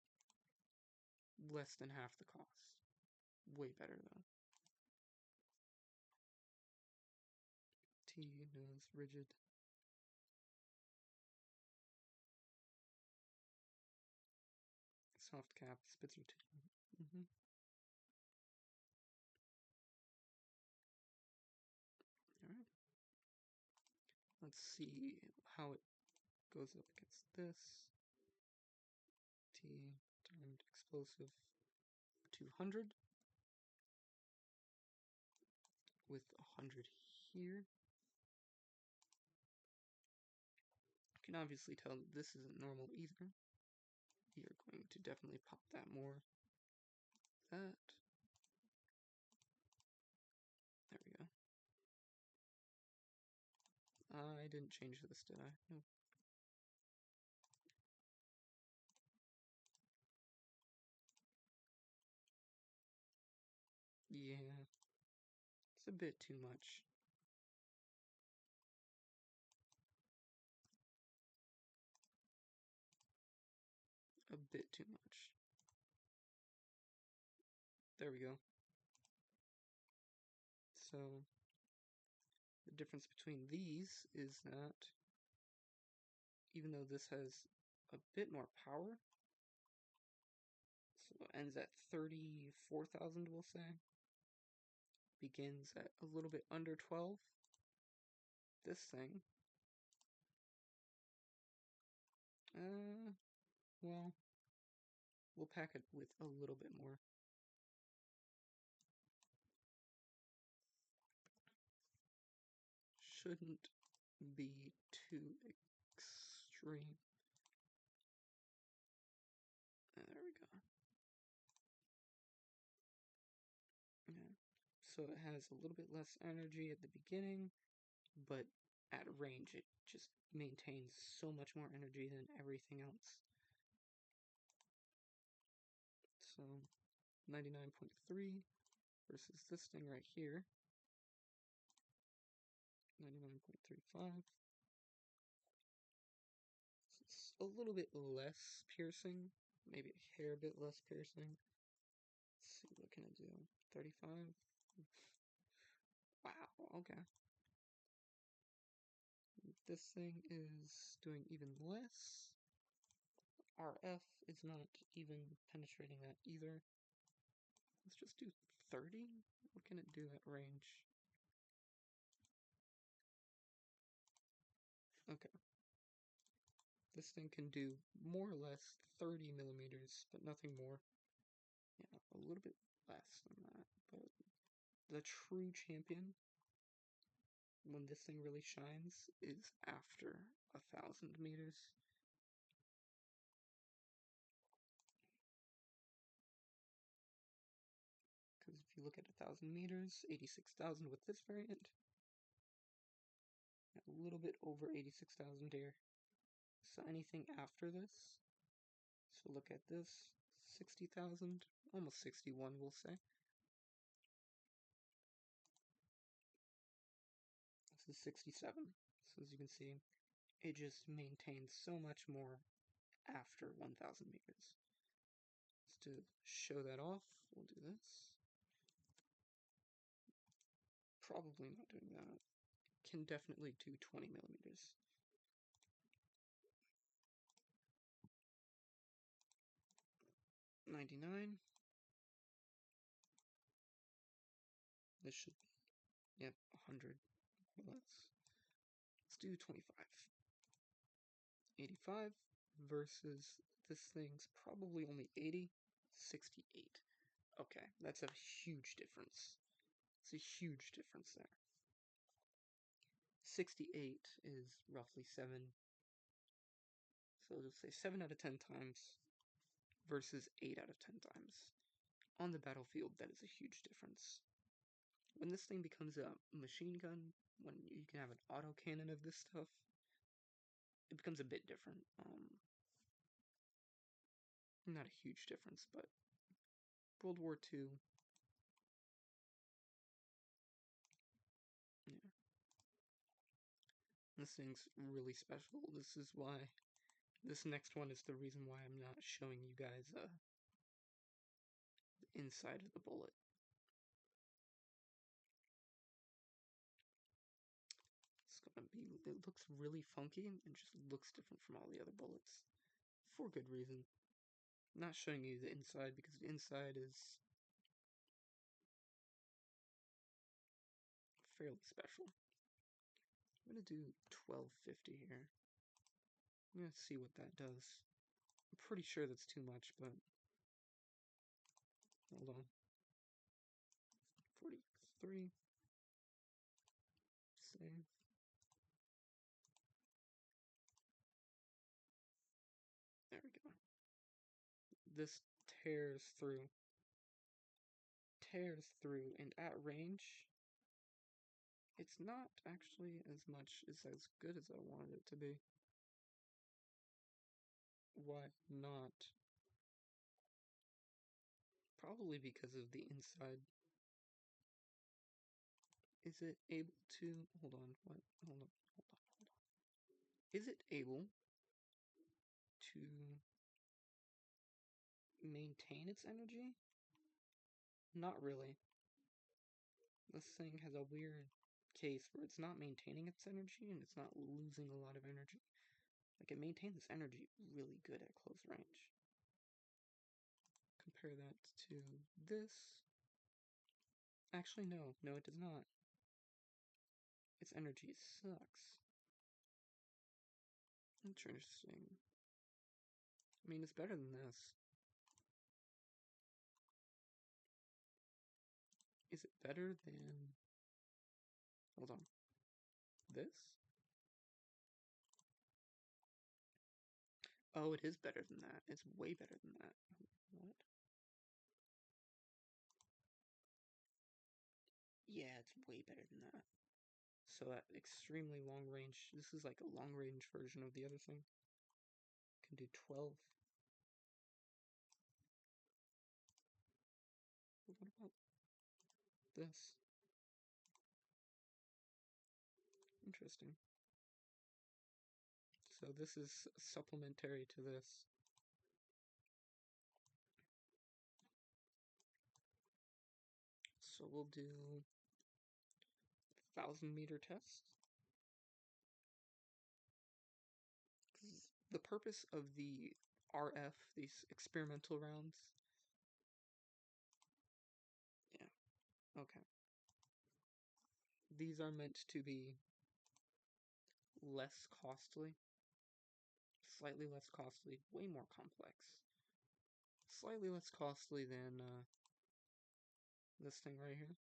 Speaker 1: less than half the cost. Way better though. T nose rigid. Soft cap, Spitzer 2. Alright. Let's see how it goes up against this. T timed explosive 200 with 100 here. You can obviously tell that this isn't normal either. You're going to definitely pop that more. That. There we go. I didn't change this, did I? No. Yeah. It's a bit too much. A bit too much. There we go. So, the difference between these is that even though this has a bit more power, so it ends at 34,000, we'll say, begins at a little bit under 12. This thing, well, we'll pack it with a little bit more. Shouldn't be too extreme. There we go. Yeah. So it has a little bit less energy at the beginning, but at range it just maintains so much more energy than everything else. So 99.3 versus this thing right here, 99.35. It's a little bit less piercing, maybe a hair bit less piercing. Let's see, what can I do? 35? Wow, okay. This thing is doing even less. RF is not even penetrating that either. Let's just do 30. What can it do at range? Okay. This thing can do more or less 30 millimeters, but nothing more. Yeah, a little bit less than that, but the true champion, when this thing really shines, is after 1,000 meters. Because if you look at 1,000 meters, 86,000 with this variant, a little bit over 86,000 here. So anything after this, so look at this, 60,000, almost 61 we'll say. This is 67. So as you can see, it just maintains so much more after 1,000 meters. To show that off, we'll do this. Probably not doing that. Can definitely do 20 millimeters. $99. This should be, yep, 100 or less. Let's do 25. 85 versus this thing's probably only 80. 68. Okay, that's a huge difference. It's a huge difference there. 68 is roughly 7. So let's say 7 out of 10 times versus 8 out of 10 times. On the battlefield, that is a huge difference. When this thing becomes a machine gun, when you can have an autocannon of this stuff, it becomes a bit different. Not a huge difference, but World War II, yeah. This thing's really special. This is why, this next one is the reason why I'm not showing you guys the inside of the bullet. It's gonna be, it looks really funky and just looks different from all the other bullets. For good reason. I'm not showing you the inside because the inside is fairly special. I'm gonna do 1250 here. I'm gonna see what that does. I'm pretty sure that's too much, but hold on. 43. Save. There we go. This tears through. Tears through, and at range, it's not actually as much as good as I wanted it to be. Why not? Probably because of the inside. Is it able to... Hold on, what? Hold on. Is it able to maintain its energy? Not really. This thing has a weird case where it's not maintaining its energy and it's not losing a lot of energy. Like, it maintains its energy really good at close range. Compare that to this. Actually, no. No, it does not. Its energy sucks. Interesting. I mean, it's better than this. Is it better than... Hold on. This? Oh, it is better than that. It's way better than that. What? Yeah, it's way better than that. So that extremely long range, this is like a long range version of the other thing. Can do 12. What about this? Interesting. So this is supplementary to this. So we'll do 1,000-meter test. The purpose of the RF, these experimental rounds. Yeah, okay. These are meant to be less costly. Slightly less costly, way more complex. Slightly less costly than this thing right here.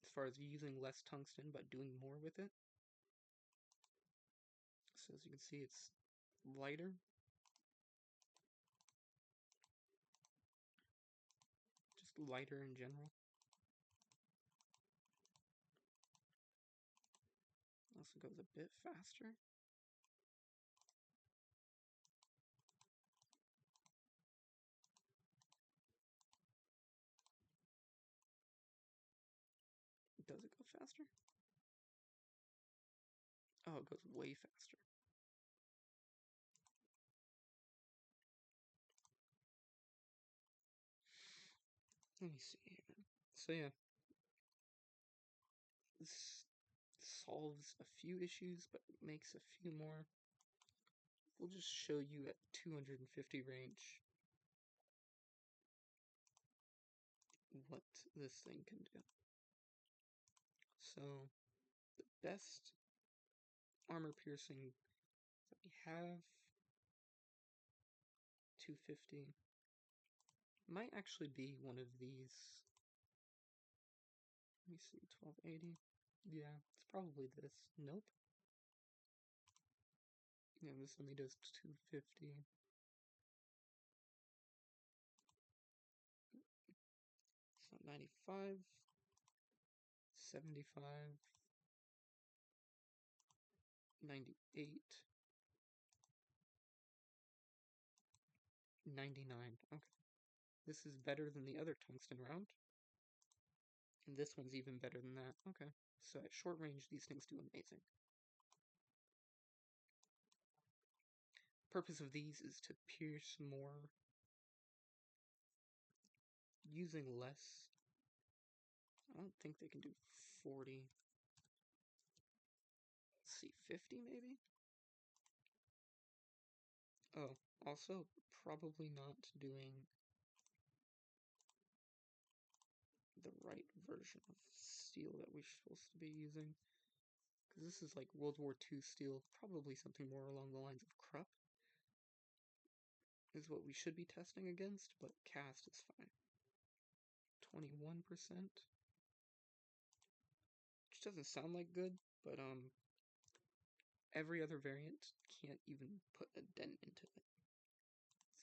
Speaker 1: As far as using less tungsten but doing more with it. So as you can see, it's lighter. Just lighter in general. Also goes a bit faster. Does it go faster? Oh, it goes way faster. Let me see here. So yeah, this solves a few issues, but makes a few more. We'll just show you at 250 range what this thing can do. So, the best armor piercing that we have, 250, might actually be one of these. Let me see, 1280. Yeah, it's probably this. Nope. Yeah, this only does 250. So 95, 75, 98, 99. Okay. This is better than the other tungsten round. And this one's even better than that. Okay. So at short range, these things do amazing. Purpose of these is to pierce more using less. I don't think they can do 40. Let's see, 50 maybe? Oh, also probably not doing the right version of steel that we're supposed to be using. Because this is like World War II steel, probably something more along the lines of Krupp is what we should be testing against, but cast is fine. 21%. Which doesn't sound like good, but every other variant can't even put a dent into it.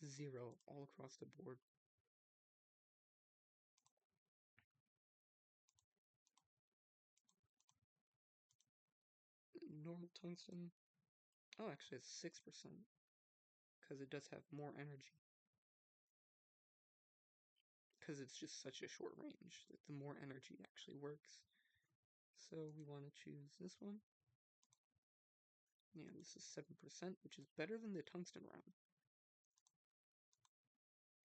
Speaker 1: It's 0 all across the board. Normal tungsten, oh, actually it's 6%, because it does have more energy. Because it's just such a short range that the more energy actually works. So we want to choose this one. Yeah, this is 7%, which is better than the tungsten round.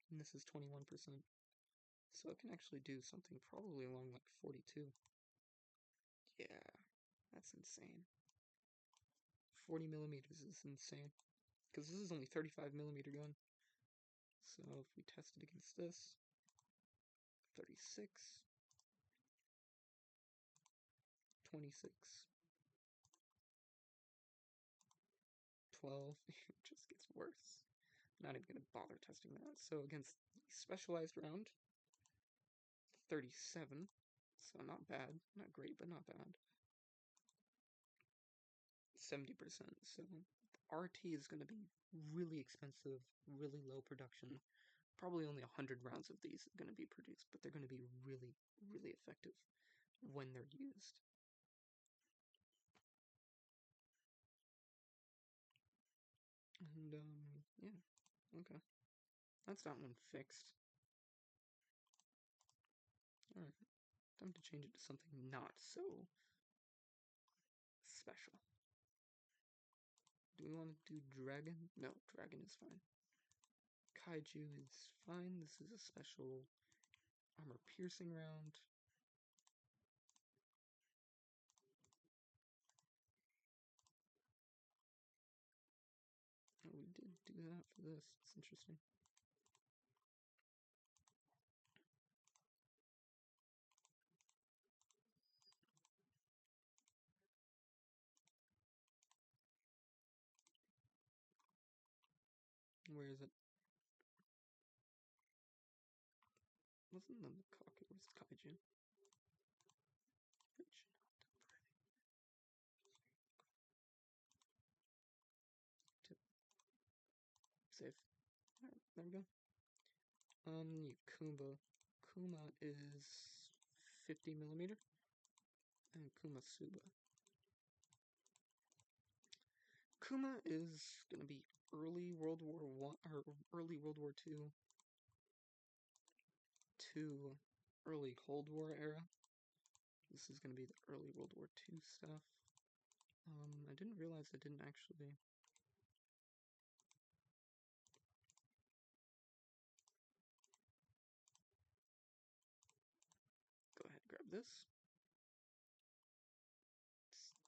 Speaker 1: And this is 21%. So it can actually do something probably along like 42. Yeah, that's insane. 40 millimeters is insane. Because this is only 35 millimeter gun. So if we test it against this, 36, 26, 12. It just gets worse. Not even gonna bother testing that. So against the specialized round, 37. So not bad, not great, but not bad. 70%. So RT is gonna be really expensive, really low production. Probably only 100 rounds of these are gonna be produced, but they're gonna be really, really effective when they're used. And yeah, okay. That's that one fixed. Alright, time to change it to something not so special. Do we want to do dragon? No, dragon is fine. Kaiju is fine. This is a special armor piercing round. Oh, we did do that for this. It's interesting. Where is it? Wasn't the macaque, it was kaiju. Tip. Save. Alright, there we go. Yakumba. Kuma is 50 millimeter. And Kuma Suba. Kuma is gonna be early World War One or early World War II to early Cold War era. This is gonna be the early World War II stuff. I didn't realize I didn't actually. Go ahead, grab this.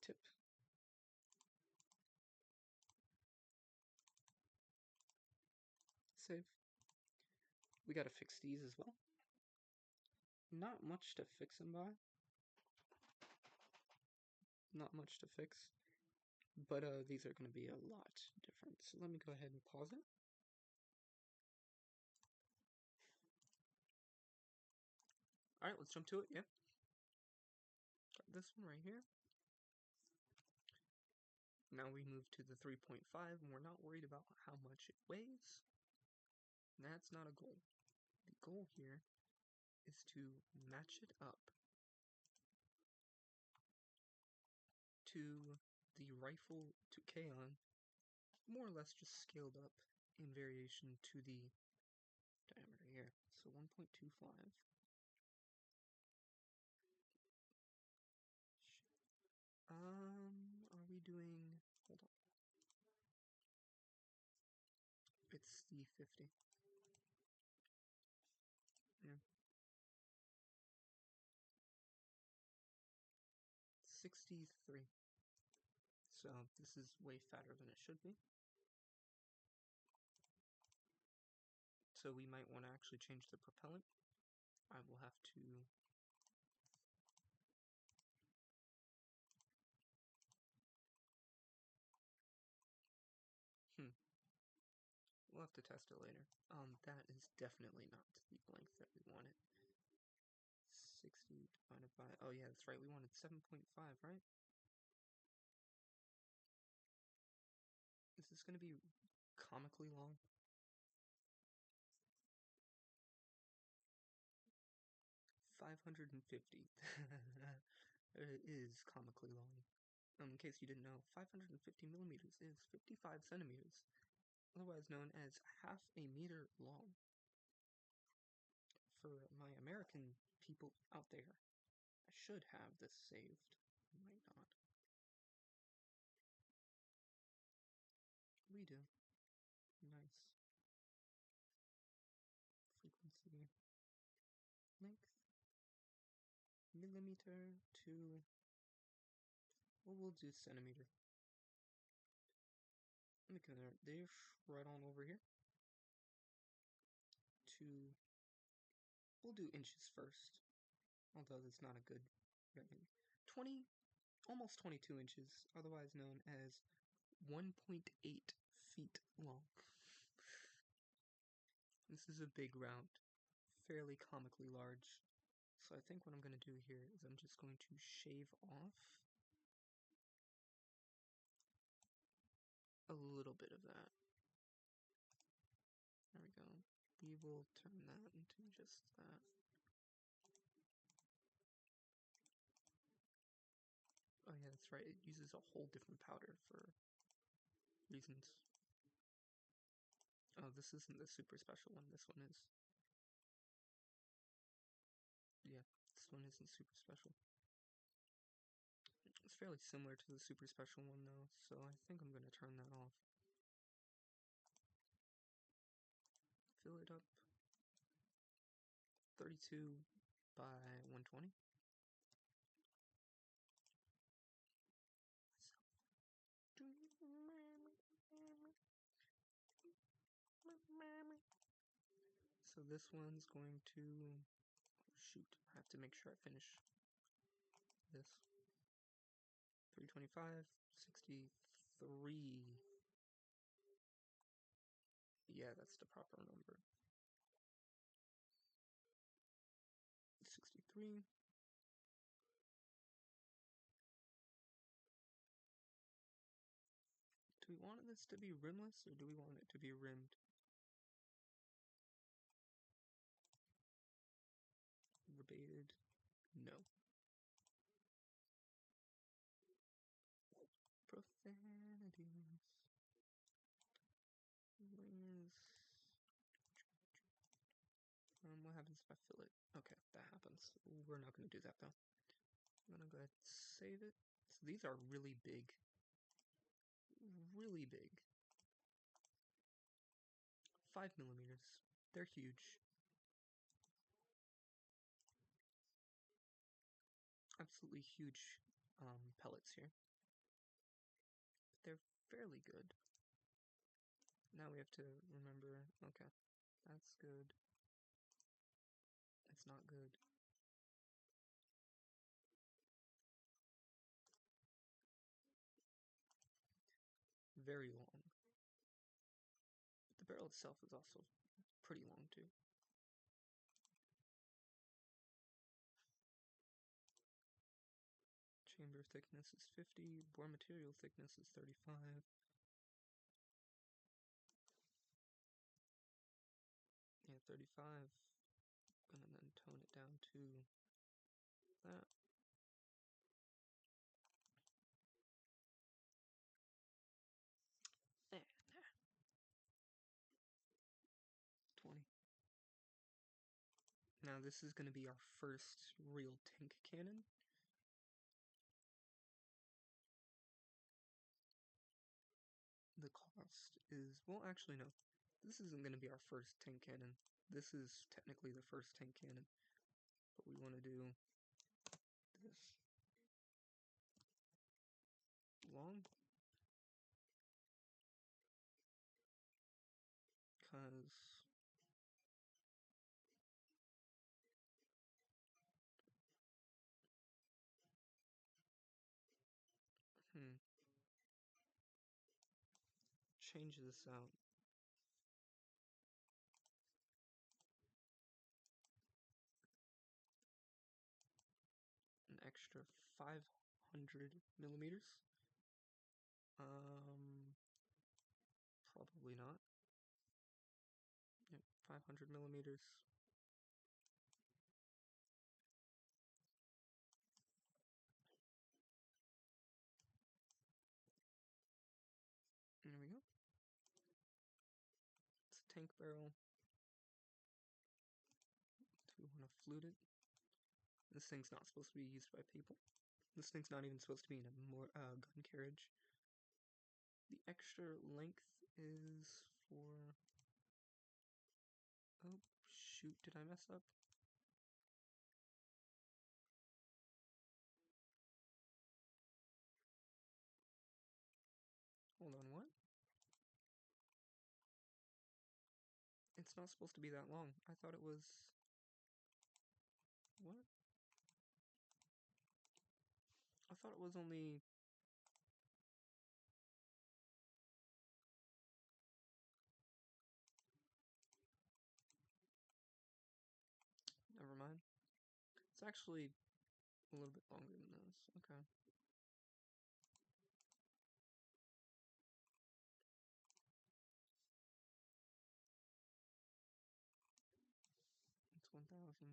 Speaker 1: Tip. Save. We gotta fix these as well. Not much to fix them by. Not much to fix. But these are gonna be a lot different. So let me go ahead and pause it. Alright, let's jump to it, yeah. Got this one right here. Now we move to the 3.5, and we're not worried about how much it weighs. That's not a goal. The goal here is to match it up to the rifle to Kaon, more or less just scaled up in variation to the diameter here. So 1.25. Are we doing, hold on. It's the 50. Yeah. 63. So this is way fatter than it should be. So we might want to actually change the propellant. I will have to we'll have to test it later. That is definitely not the length that we wanted. 60 divided by, oh yeah, that's right, we wanted 7.5, right? Is this going to be comically long? 550. It is comically long. In case you didn't know, 550 millimeters is 55 centimeters, otherwise known as half a meter long. For my American people out there, I should have this saved. I might not. We do. Nice. Frequency. Length. Millimeter to, well, we'll do centimeter. Let me convert this right on over here to we'll do inches first, although that's not a good reckoning. 20, almost 22 inches, otherwise known as 1.8 feet long. This is a big round, fairly comically large. So I think what I'm going to do here is I'm just going to shave off a little bit of that. There we go. We will turn that into just that. Oh yeah, that's right, it uses a whole different powder for reasons. Oh, this isn't the super special one, this one is. Yeah, this one isn't super special. It's fairly similar to the super special one though, so I think I'm going to turn that off. Fill it up. 32 by 120. So this one's going to, oh shoot, I have to make sure I finish this. 325, 63. Yeah, that's the proper number. 63. Do we want this to be rimless, or do we want it to be rimmed? Rebated? No. Profanities. What happens if I fill it? Okay, that happens. We're not going to do that though. I'm going to go ahead and save it. So these are really big. Really big. 5 millimeters. They're huge. Absolutely huge pellets here. But they're fairly good. Now we have to remember, okay, that's good. It's not good. Very long. But the barrel itself is also pretty long too. Chamber thickness is 50, bore material thickness is 35. Yeah, 35. Gonna then tone it down to that. There. 20. Now this is gonna be our first real tank cannon. The cost is, well, actually no. This isn't gonna be our first tank cannon. This is technically the first tank cannon. But we want to do this long, because change this out. An extra 500 millimeters. Probably not. Yep, 500 millimeters. There we go. It's a tank barrel. Do we want to flute it? This thing's not supposed to be used by people. This thing's not even supposed to be in a gun carriage. The extra length is for... Oh, shoot, did I mess up? Hold on, what? It's not supposed to be that long. I thought it was... What? I thought it was only... Never mind. It's actually a little bit longer than this. Okay. It's 1,000.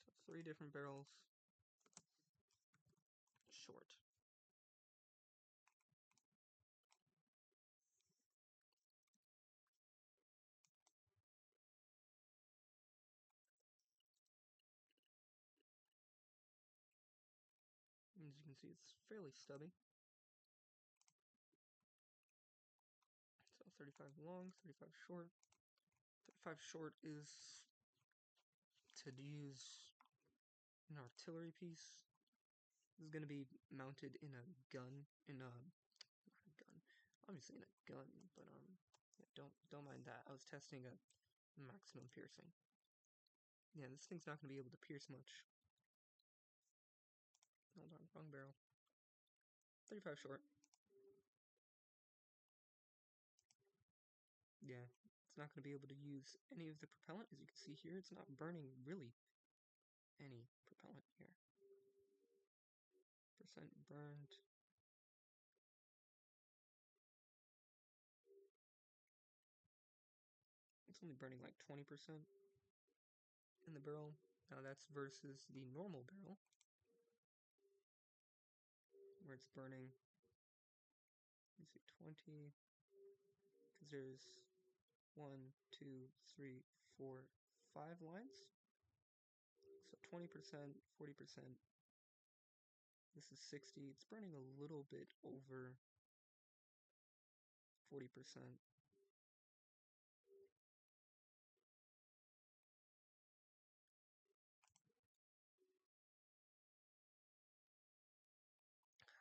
Speaker 1: So 3 different barrels short. As you can see, it's fairly stubby. So 35 long, 35 short. 35 short is to use an artillery piece. This is going to be mounted in a gun, not a gun, obviously in a gun, but yeah, don't mind that. I was testing a maximum piercing. Yeah, this thing's not going to be able to pierce much. Hold on, wrong barrel. 35 short. Yeah, it's not going to be able to use any of the propellant. As you can see here, it's not burning really any propellant here. Percent burned. It's only burning like 20% in the barrel. Now that's versus the normal barrel, where it's burning, let me see, 20, because there's 1, 2, 3, 4, 5 lines. So 20%, 40%. This is 60. It's burning a little bit over 40%.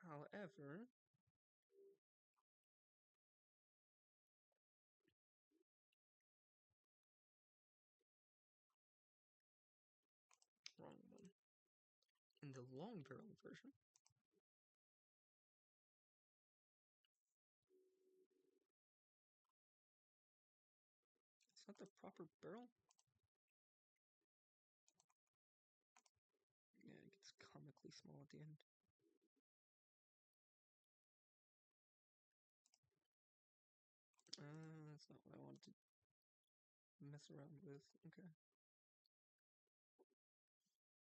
Speaker 1: However, wrong one. In the long barrel version, it's not the proper barrel. Yeah, it gets comically small at the end. That's not what I wanted to mess around with. Okay.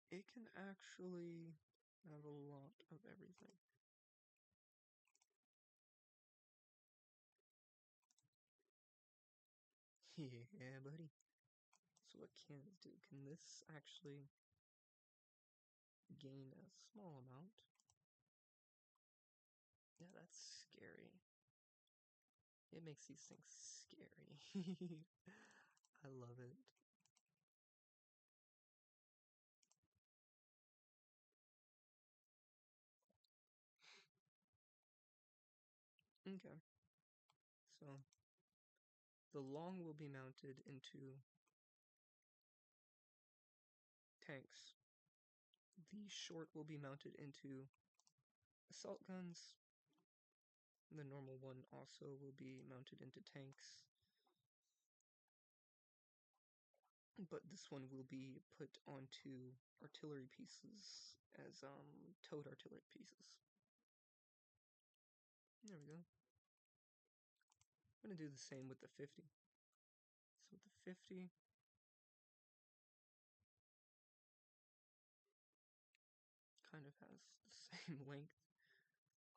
Speaker 1: It can actually have a lot of everything. Yeah, buddy. So what can it do? Can this actually gain a small amount? Yeah, that's scary. It makes these things scary. I love it. Okay. So, the long will be mounted into tanks. The short will be mounted into assault guns. The normal one also will be mounted into tanks. But this one will be put onto artillery pieces as towed artillery pieces. There we go. I'm gonna do the same with the 50. So with the 50, kind of has the same length.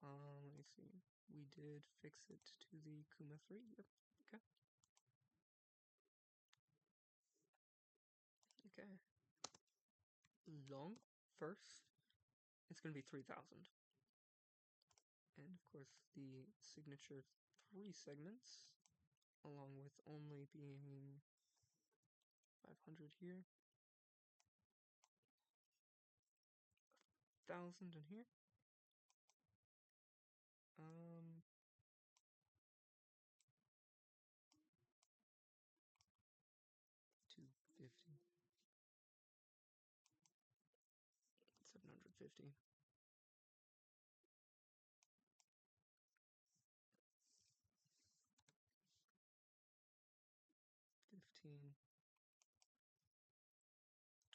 Speaker 1: Let me see. We did fix it to the Kuma 3. Yep. Okay. Okay. Long first. It's gonna be 3,000. And of course the signature 3 segments along with only being 500 here, 1,000 in here. 250. 750. 15.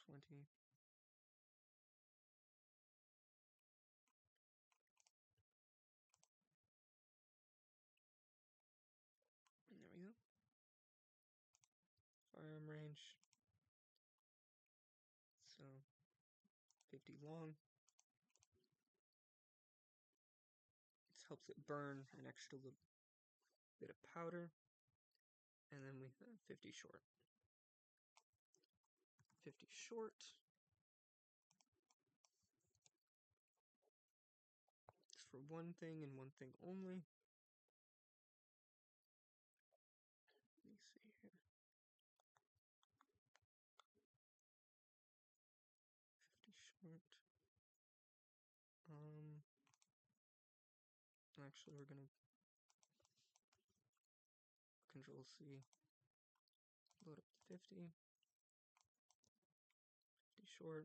Speaker 1: 20. And there we go. Firearm range. So 50 long. This helps it burn an extra little bit of powder. And then we have 50 short. 50 short. It's for one thing and one thing only. Let me see here. 50 short. Actually, we're gonna Control C. Load up to 50. 50 short.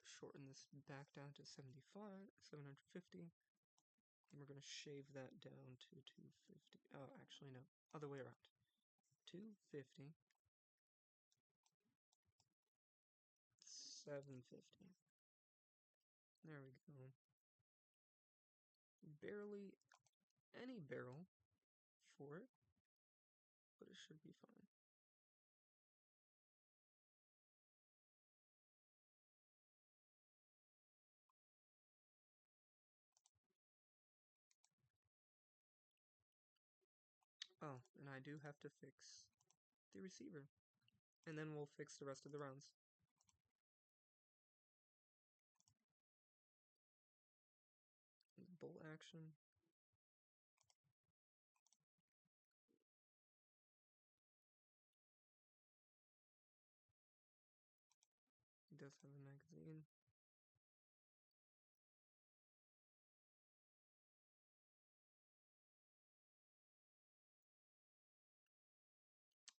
Speaker 1: Shorten this back down to 75, 750. And we're gonna shave that down to 250. Oh, actually no, other way around. 250. 750. There we go. Barely any barrel for it, but it should be fine. Oh, and I do have to fix the receiver. And then we'll fix the rest of the rounds. Bolt action. It does have a magazine.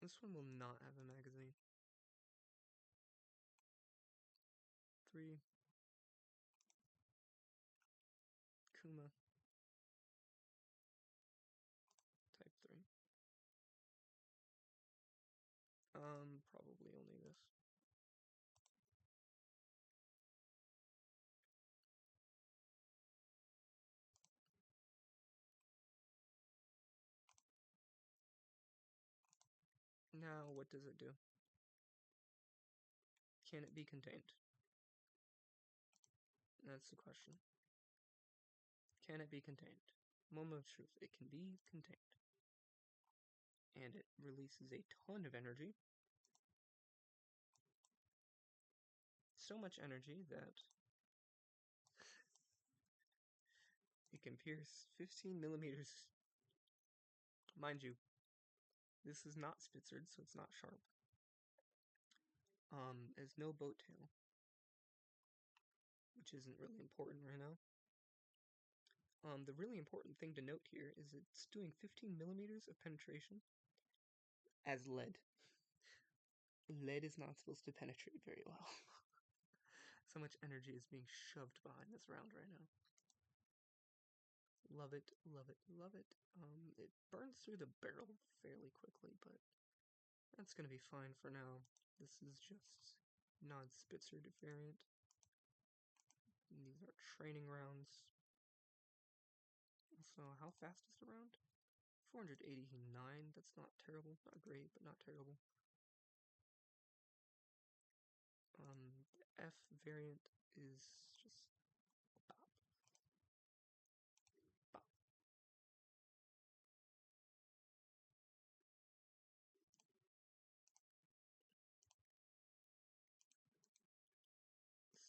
Speaker 1: This one will not have a magazine. 3. Kuma. Type 3. Probably only this. Now, what does it do? Can it be contained? That's the question. Can it be contained? Moment of truth. It can be contained. And it releases a ton of energy. So much energy that it can pierce 15 millimeters. Mind you, this is not spitzered, so it's not sharp. There's no boat tail, which isn't really important right now. The really important thing to note here is it's doing 15 millimeters of penetration as lead. Lead is not supposed to penetrate very well. So much energy is being shoved behind this round right now. Love it, love it, love it. It burns through the barrel fairly quickly, but that's gonna be fine for now. This is just non-spitzered variant. And these are training rounds. So how fast is the round? 489, that's not terrible. Not great, but not terrible. The F variant is just bop. Bop.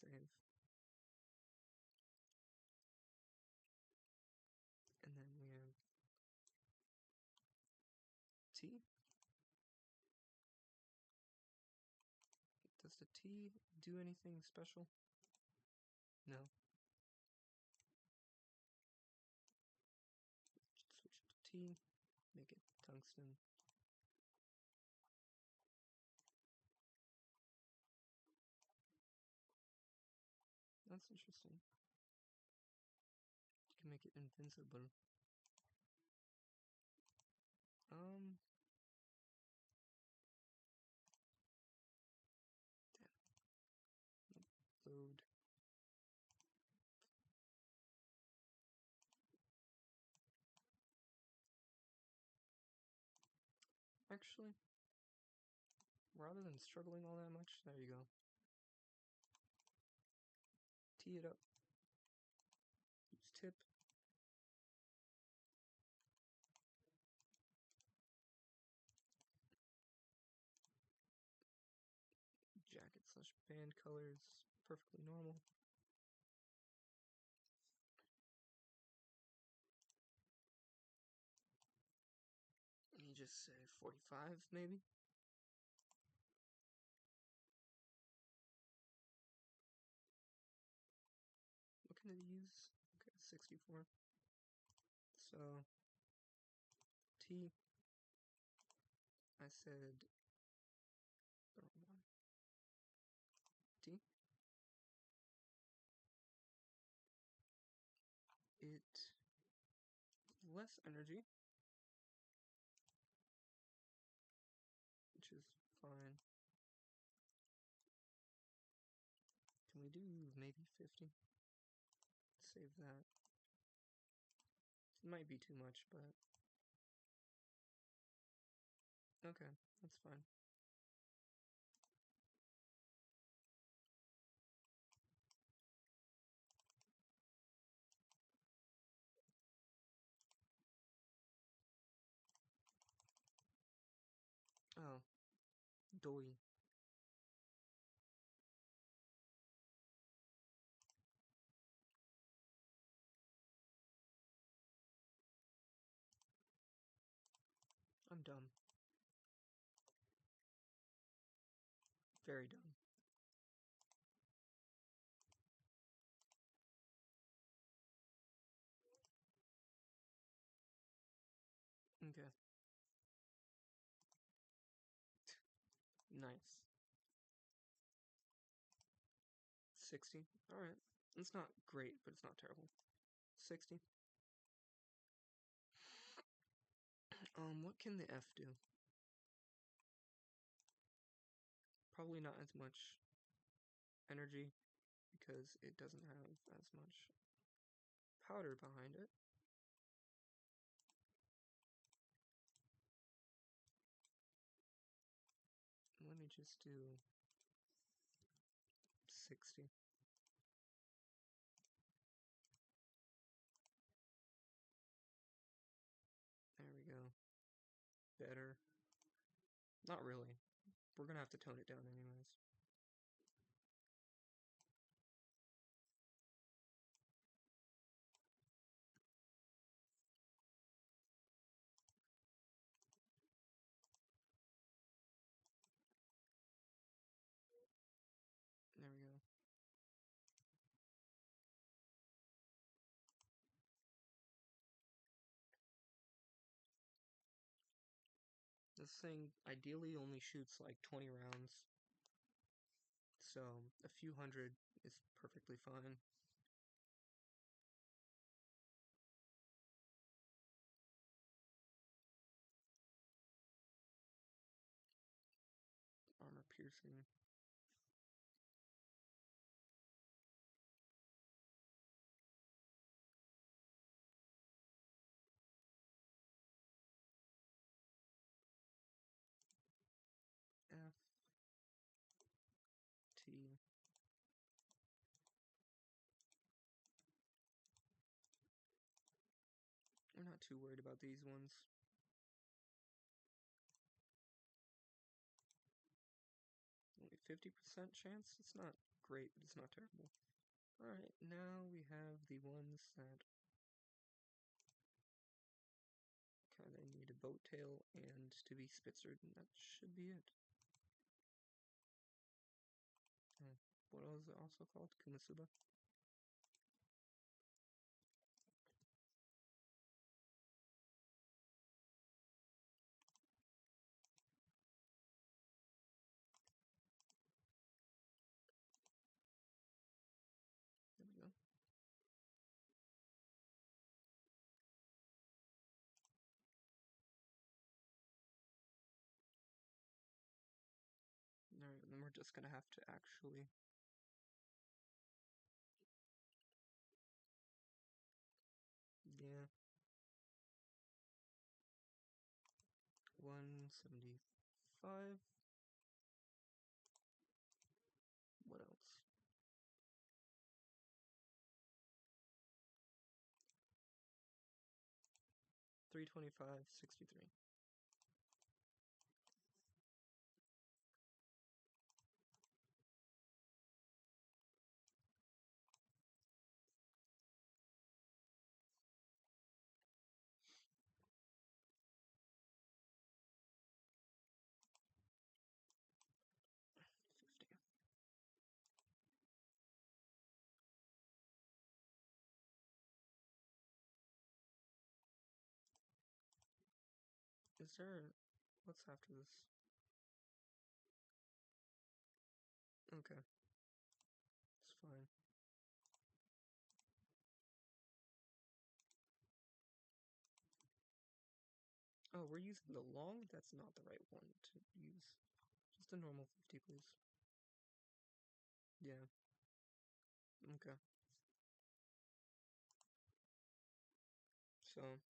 Speaker 1: Save. And then we have T. Does the T do anything special? No. Switch it to T, make it tungsten. That's interesting. You can make it invincible. Damn. Load. Actually, rather than struggling all that much, there you go. Tee it up. Use tip. Jacket slash band colors, perfectly normal. You just say 45, maybe? What can I use? Okay, 64. So, T, I said the wrong one. T. It less energy, which is fine. Can we do maybe 50? Save that. It might be too much, but okay, that's fine. Oh, doi. I'm dumb. Very dumb. Okay. Nice. 60. Alright. It's not great, but it's not terrible. 60. What can the F do? Probably not as much energy, because it doesn't have as much powder behind it. Let me just do 60. There we go. Better. Not really. We're gonna have to tone it down anyways. There we go. This thing ideally only shoots like 20 rounds, so a few hundred is perfectly fine. Armor piercing. F. T. We're not too worried about these ones. Only 50% chance? It's not great, but it's not terrible. Alright, now we have the ones that kinda need a boat tail and to be spitzered, and that should be it. What was it also called? Kumasuba? There we go. Alright, then we're just gonna have to actually... Yeah. 175. What else? 325.63. Is there... What's after this? Okay. It's fine. Oh, we're using the long? That's not the right one to use. Just a normal 50, please. Yeah. Okay. So...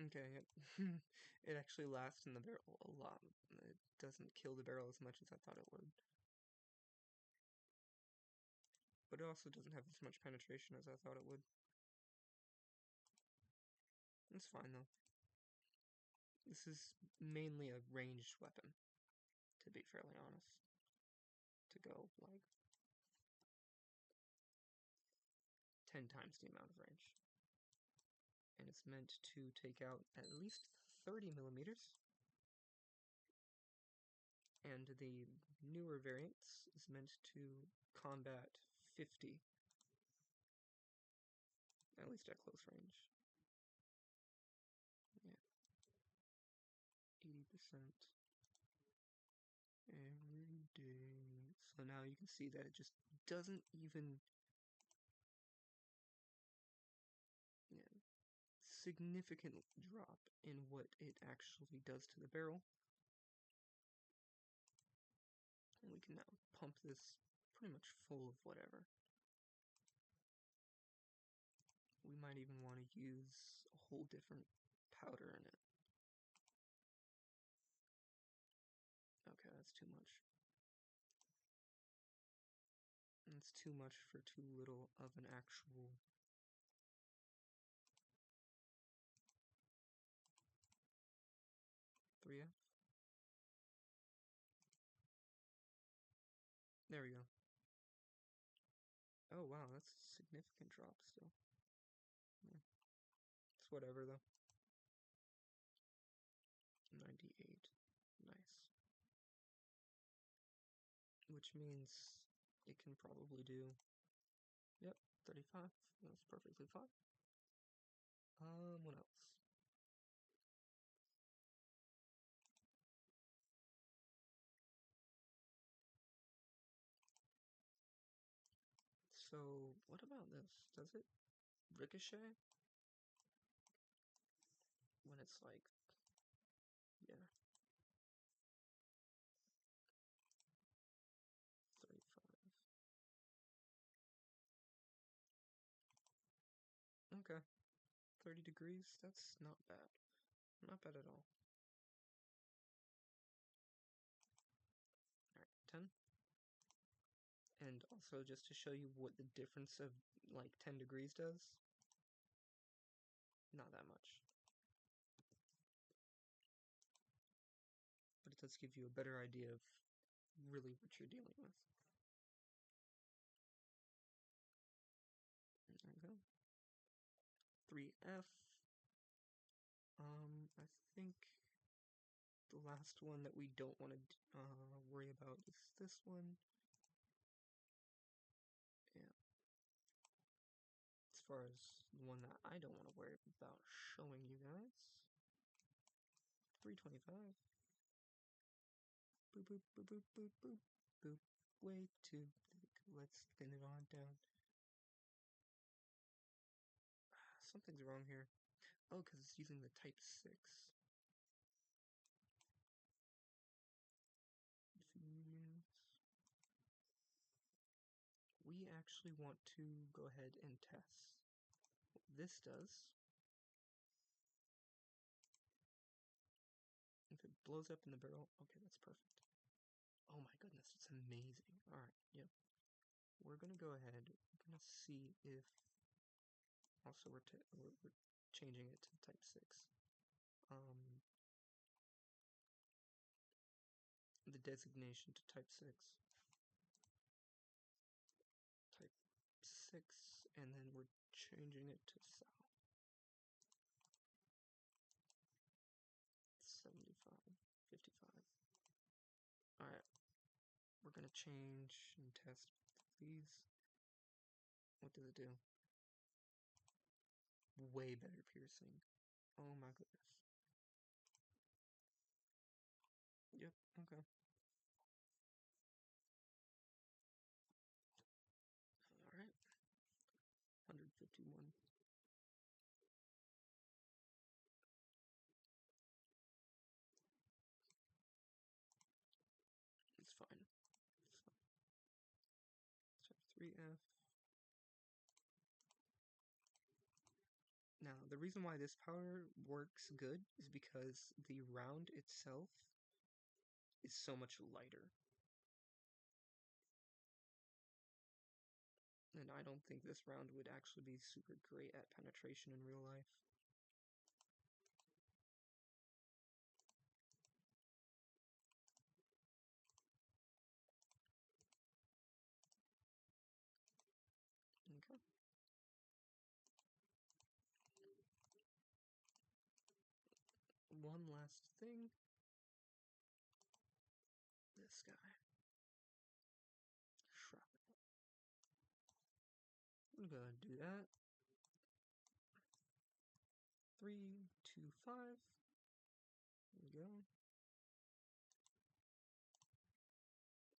Speaker 1: Okay, yep. It actually lasts in the barrel a lot. It doesn't kill the barrel as much as I thought it would. But it also doesn't have as much penetration as I thought it would. It's fine though. This is mainly a ranged weapon, to be fairly honest. To go, like, 10 times the amount of range. And it's meant to take out at least 30 millimeters. And the newer variants is meant to combat 50, at least at close range. Yeah. 80% every day. So now you can see that it just doesn't even... Yeah, significant drop in what it actually does to the barrel. And we can now pump this pretty much full of whatever. We might even want to use a whole different powder in it. Okay, that's too much. It's too much for too little of an actual... 3F? There we go. Oh wow, that's a significant drop still. Yeah. It's whatever though. 98. Nice. Which means it can probably do... Yep, 35. That's perfectly fine. What else? So, what about this? Does it ricochet? When it's like... Yeah. 35. Okay. 30 degrees? That's not bad. Not bad at all. Alright, 10. And also, just to show you what the difference of, like, 10 degrees does. Not that much. But does give you a better idea of really what you're dealing with. There we go. 3F. I think the last one that we don't want to worry about is this one. Yeah. As far as the one that I don't want to worry about showing you guys. 325. Boop, boop, boop, boop, boop, boop, boop. Way too big. Let's thin it on down. Something's wrong here. Oh, because it's using the type 6. We actually want to go ahead and test what this does. If it blows up in the barrel, okay, that's perfect. Oh my goodness, it's amazing. Alright, yep. We're gonna go ahead, we're gonna see if, also we're changing it to type 6. The designation to type 6. Type 6, and then we're changing it to south. 75, 55. Alright, we're gonna change and test these. What does it do? Way better piercing. Oh my goodness. Yep, okay. Alright. 151. It's fine. It's fine. Let's try 3F. Now, the reason why this powder works good is because the round itself is so much lighter. And I don't think this round would actually be super great at penetration in real life. Okay. One last thing. This guy. Shrapnel. I'm gonna do that. 3, 2, 5. There we go.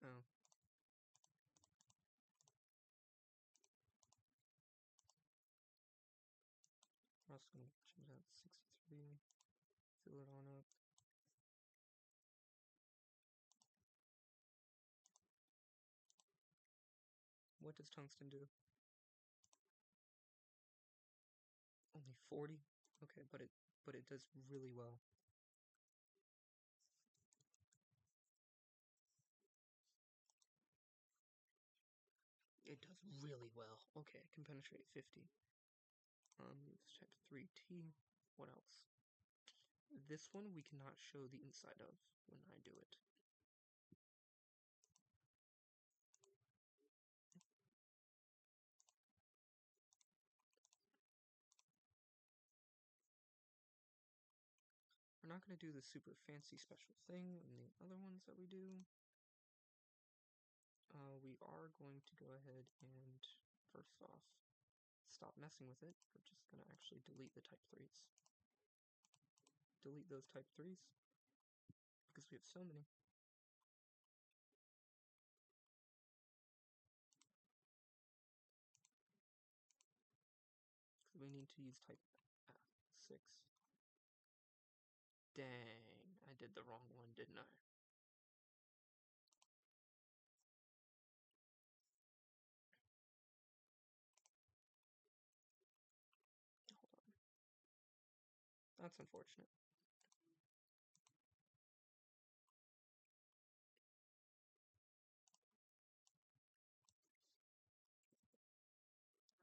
Speaker 1: Oh. I'm also gonna change that to 63. Fill it on up. What does tungsten do? Only 40? Okay, but it does really well. It does really well. Okay, it can penetrate 50. Let's check 3T. What else? This one we cannot show the inside of when I do it. We're not going to do the super fancy special thing in the other ones that we do. We are going to go ahead and, first off, stop messing with it. We're just going to actually delete the type 3s. Delete those type 3s, because we have so many. Because we need to use type 6. Dang, I did the wrong one, didn't I? Hold on. That's unfortunate.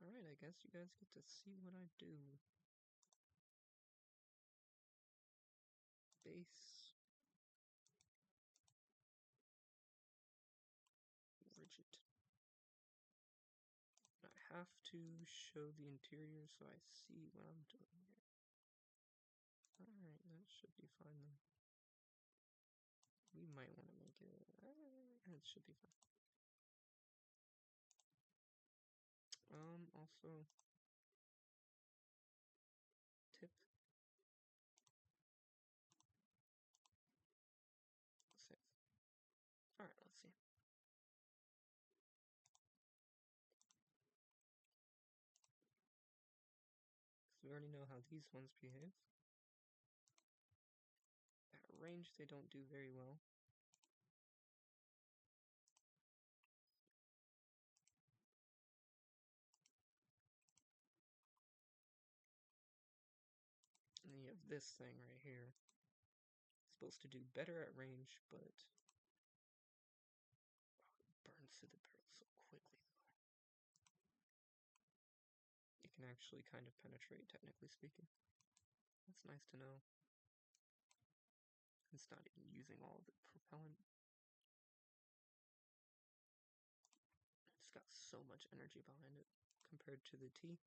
Speaker 1: Alright, I guess you guys get to see what I do. Base. have to show the interior so I see what I'm doing here. Alright, that should be fine then. We might want to make it... it should be fine. Also... tip. Save. Alright, let's see. So we already know how these ones behave. At range, they don't do very well. And then you have this thing right here. It's supposed to do better at range, but it burns through the barrel so quickly, though. It can actually kind of penetrate, technically speaking. That's nice to know. It's not even using all of the propellant. It's got so much energy behind it compared to the T.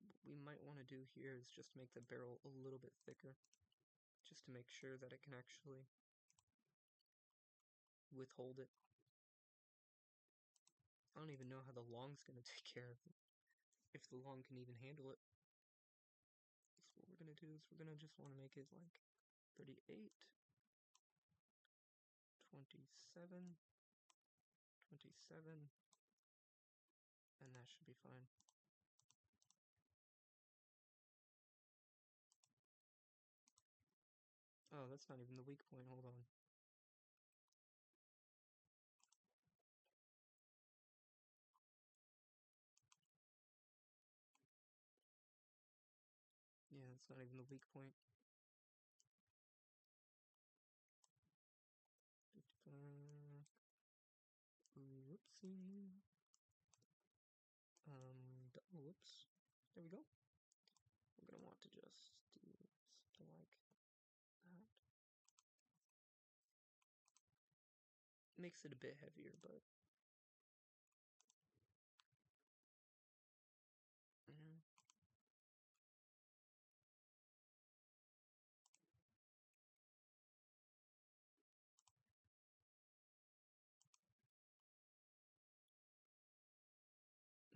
Speaker 1: What we might want to do here is just make the barrel a little bit thicker, just to make sure that it can actually withhold it. I don't even know how the long's going to take care of it, if the long can even handle it. So what we're going to do is we're going to just want to make it like 38, 27, 27, and that should be fine. Oh, that's not even the weak point, hold on. Yeah, that's not even the weak point. 55. Whoopsie. Whoops. There we go. We're gonna want to just do something like that. Makes it a bit heavier, but...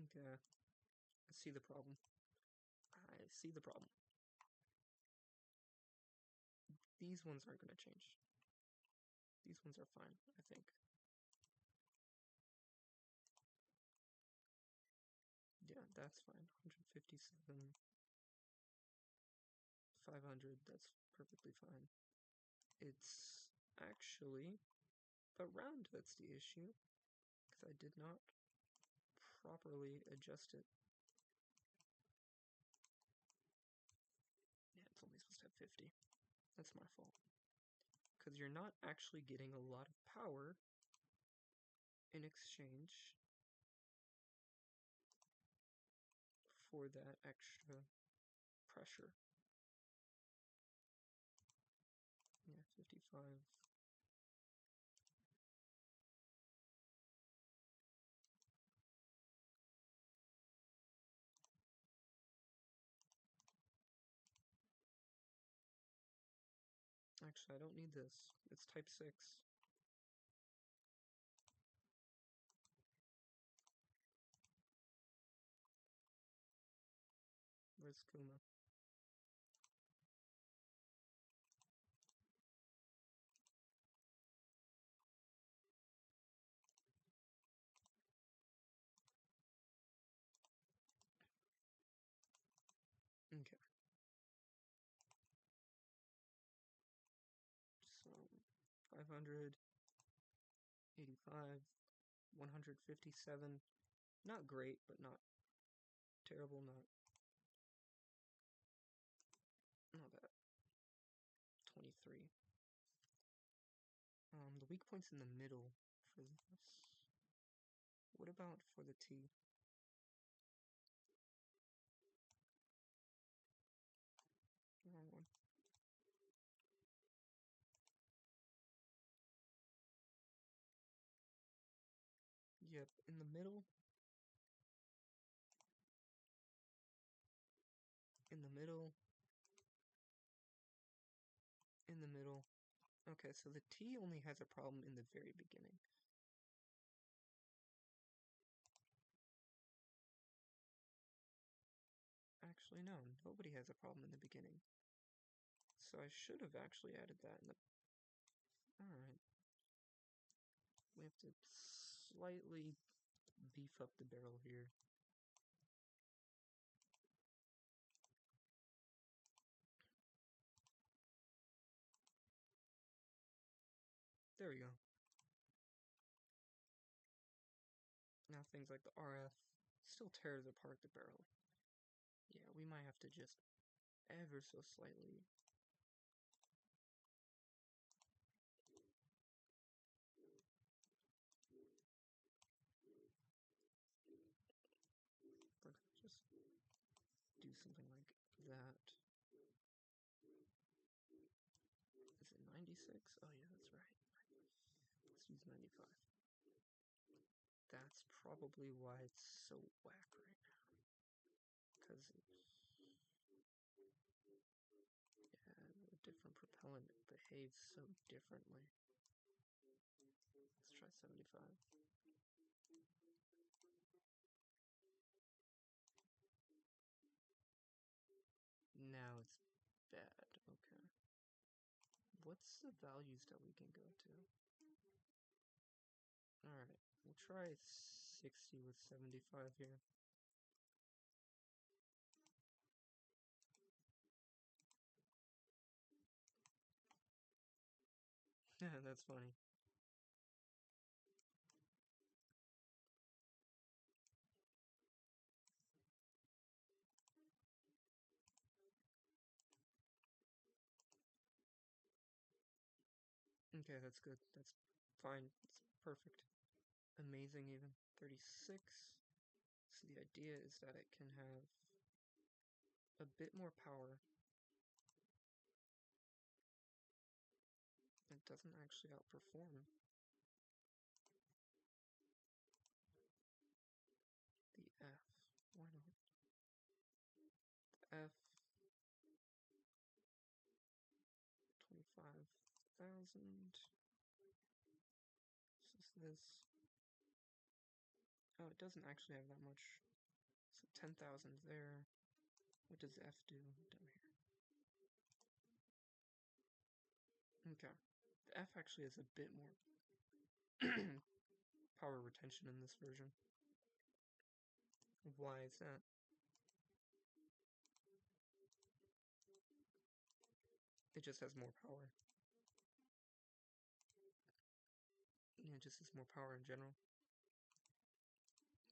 Speaker 1: Okay. I see the problem. I see the problem. These ones aren't gonna change. These ones are fine, I think. Yeah, that's fine. 157. 500, that's perfectly fine. It's actually the round that's the issue, because I did not properly adjust it. Yeah, it's only supposed to have 50. That's my fault. Because you're not actually getting a lot of power in exchange for that extra pressure. Yeah, 55. Actually, I don't need this. It's type 6. Where's Kuma? Okay. So, 500, 85, 157. Not great, but not terrible, not bad. 23. The weak point's in the middle for this. What about for the T? Wrong one. Yep, in the middle. In the middle. In the middle. Okay, so the T only has a problem in the very beginning. Actually, no, nobody has a problem in the beginning. So I should have actually added that in the... Alright. We have to slightly beef up the barrel here. There we go. Now things like the RF still tears apart the barrel. Yeah, we might have to just ever so slightly... Just do something like that. Is it 96? Oh yeah, that's right. Let's use 95. That's probably why it's so whack right now. Because a different propellant behaves so differently. Let's try 75. Now it's bad. Okay. What's the values that we can go to? Alright, we'll try 60 with 75 here. Yeah, that's funny. Okay, that's good. That's fine. It's perfect. Amazing even. 36. So the idea is that it can have a bit more power. It doesn't actually outperform the F. Why not? The F 25,000. This. Oh, it doesn't actually have that much. So 10,000 there. What does F do down here? Okay. The F actually has a bit more power retention in this version. Why is that? It just has more power. Yeah, it just has more power in general.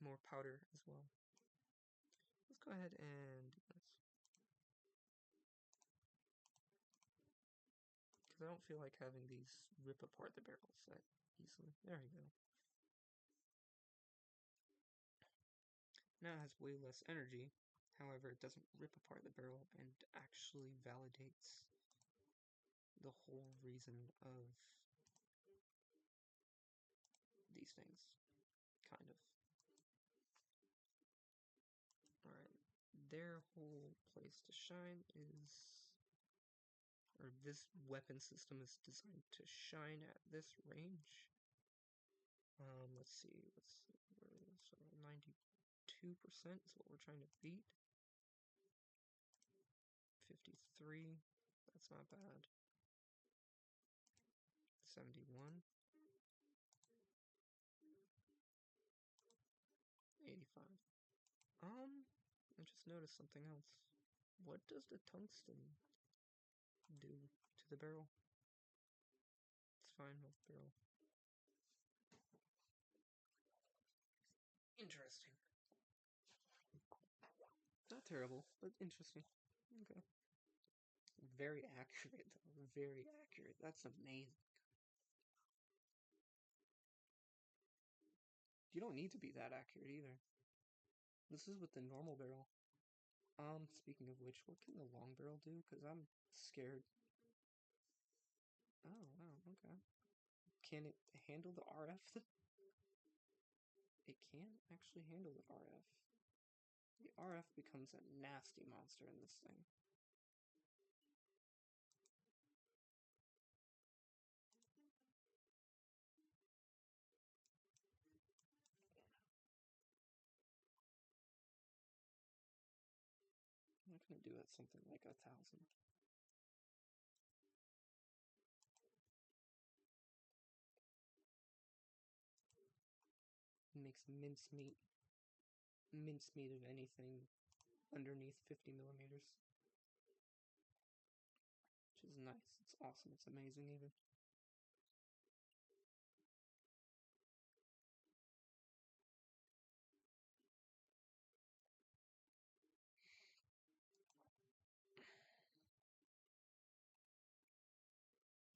Speaker 1: More powder as well. Let's go ahead and do this. Because I don't feel like having these rip apart the barrels that easily. There we go. Now it has way less energy. However, it doesn't rip apart the barrel and actually validates the whole reason of these things. Kind of. Alright. Their whole place to shine is... Or this weapon system is designed to shine at this range. Let's see. So 92% is what we're trying to beat. 53. That's not bad. 71. 85. I just noticed something else. What does the tungsten do to the barrel? It's fine with the barrel. Interesting. Not terrible, but interesting. Okay. Very accurate, though. Very accurate. That's amazing. You don't need to be that accurate either. This is with the normal barrel. Speaking of which, what can the long barrel do? Because I'm scared. Oh, wow, okay. Can it handle the RF? it can actually handle the RF. The RF becomes a nasty monster in this thing. I'm not gonna do it something like 1,000. Makes mincemeat of anything underneath 50 millimeters. Which is nice. It's awesome. It's amazing even.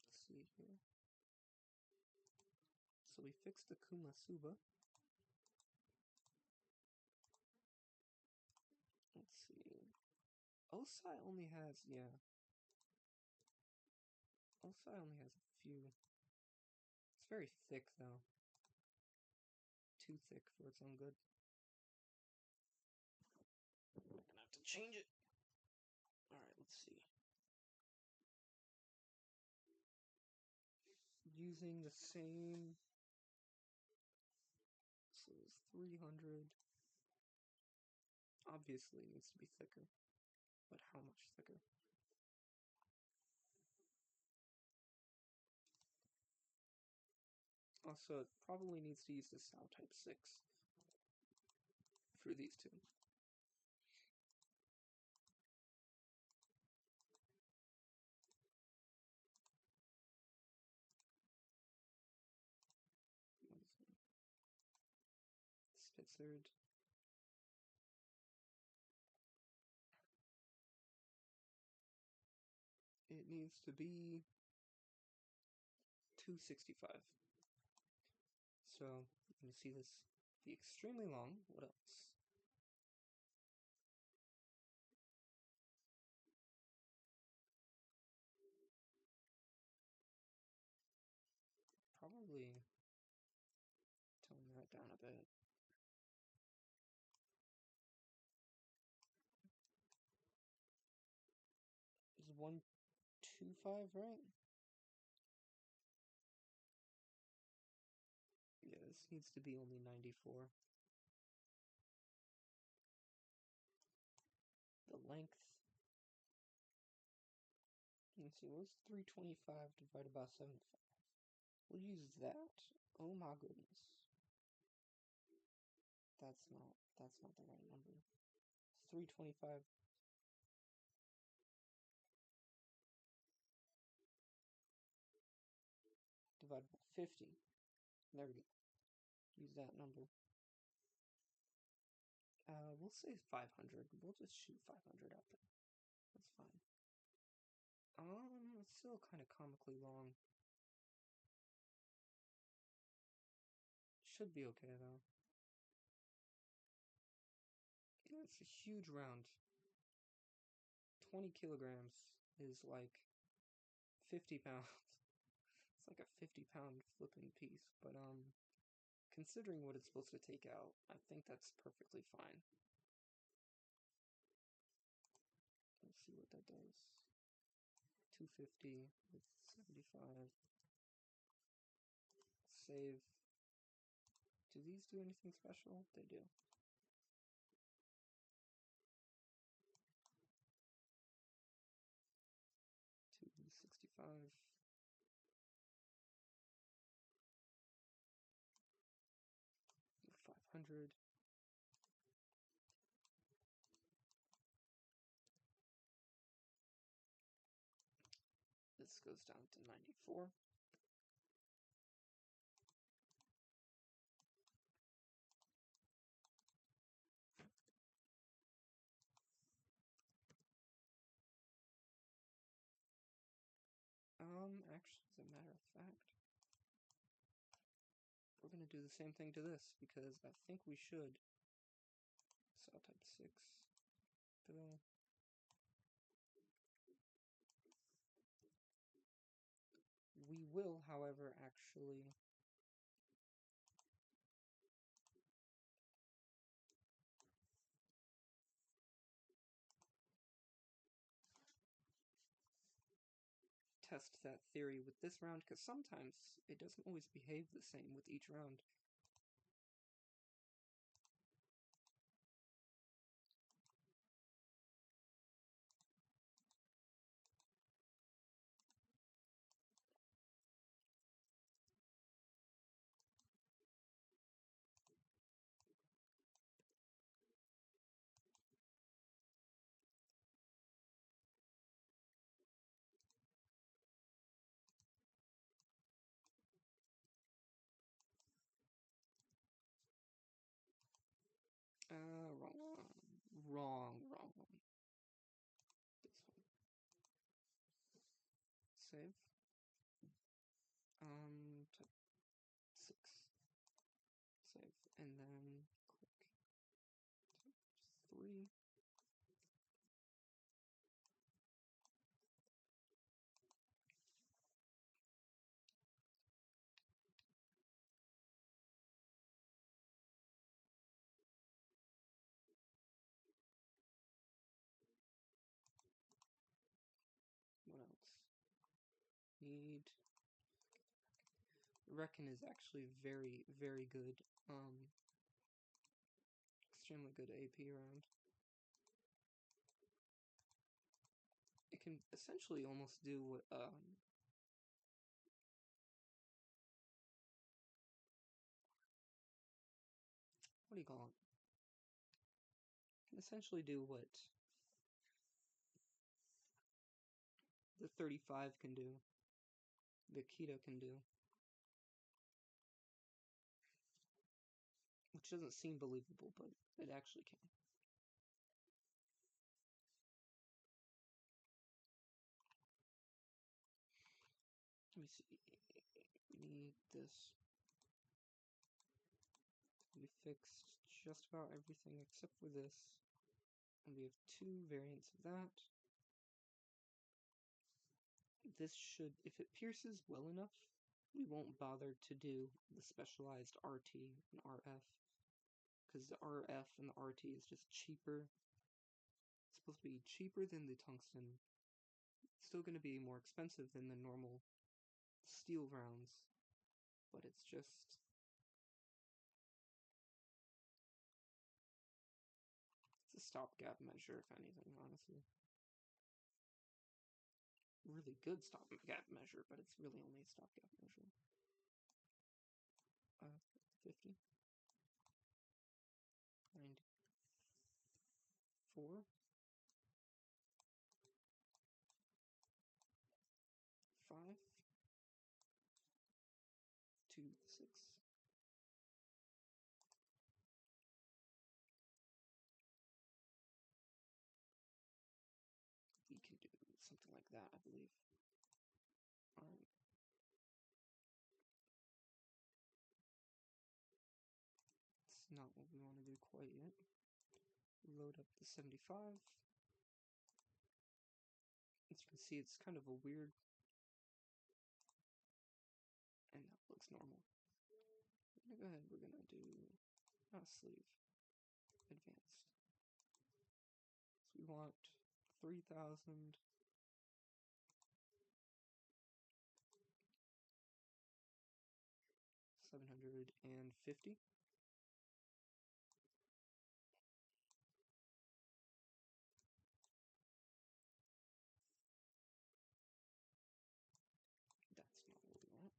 Speaker 1: Let's see here. So we fixed the Kumasuba. Let's see. Osai only has, yeah. Osai only has a few. It's very thick, though. Too thick for its own good. I'm gonna have to change it. Alright, let's see. Using the same. So it's 300. Obviously, it needs to be thicker. But how much thicker? Also, it probably needs to use the Sao Type 6 for these two. Spitzard. It needs to be 265. So, you see this be extremely long. What else? Probably tone that down a bit. Is 125, right? Yeah, this needs to be only 94. The length. Let's see, what's 325 divided by 75? We'll use that. Oh my goodness. That's not the right number. 325 divided by 50. There we go. Use that number. We'll say 500. We'll just shoot 500 out there. That's fine. It's still kind of comically long. Should be okay, though. Yeah, it's a huge round. 20 kilograms is like 50 pounds. It's like a 50-pound flipping piece, but, considering what it's supposed to take out, I think that's perfectly fine. Let's see what that does. 250 with 75. Save. Do these do anything special? They do. 265. 500. This goes down to 94. Actually, as a matter of fact, we're gonna do the same thing to this, because I think we should. Cell type 6. Bill. We will, however, actually test that theory with this round, because sometimes it doesn't always behave the same with each round. Wrong one. Wrong one. This one. Save. Type 6. Save. And then click type 3. What else? Need. Reckon is actually very, very good. Extremely good AP round. It can essentially almost do what what do you call it? It can essentially do what the 35 can do, the Keto can do. Which doesn't seem believable, but it actually can. Let me see. We need this to be fixed just about everything except for this. And we have 2 variants of that. This should, if it pierces well enough, we won't bother to do the specialized RT and RF. Because the RF and the RT is just cheaper. It's supposed to be cheaper than the tungsten. It's still going to be more expensive than the normal steel rounds. But it's just... it's a stopgap measure, if anything, honestly. Really good stopgap measure, but it's really only a stopgap measure. 50, 94, 5, 2, 6. We can do something like that, I believe. Alright. It's not what we want to do quite yet. Load up the 75. As you can see, it's kind of a weird... and that looks normal. We're gonna go ahead, we're gonna do... not sleeve. Advanced. So we want 3,000... 750. That's not what we want.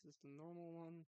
Speaker 1: This is the normal one.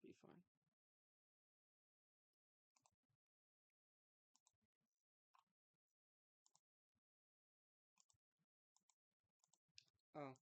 Speaker 1: be fine. Oh.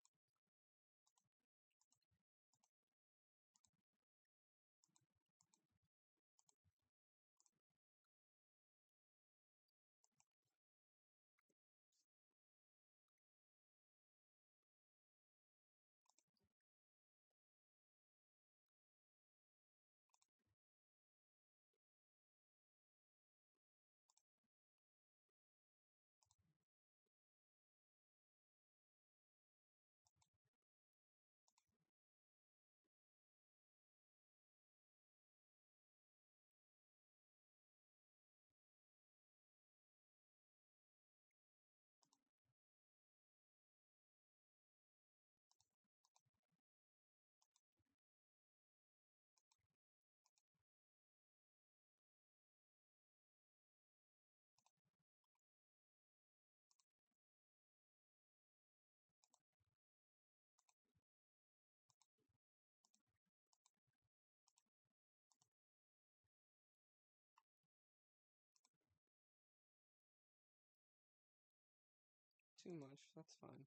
Speaker 1: Too much, that's fine.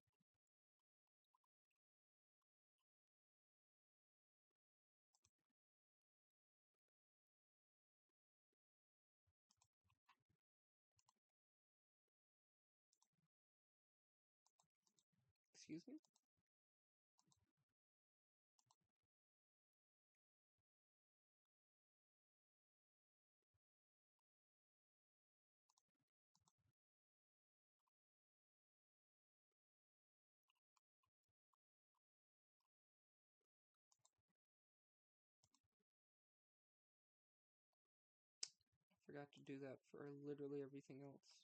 Speaker 1: Excuse me? Forgot to do that for literally everything else.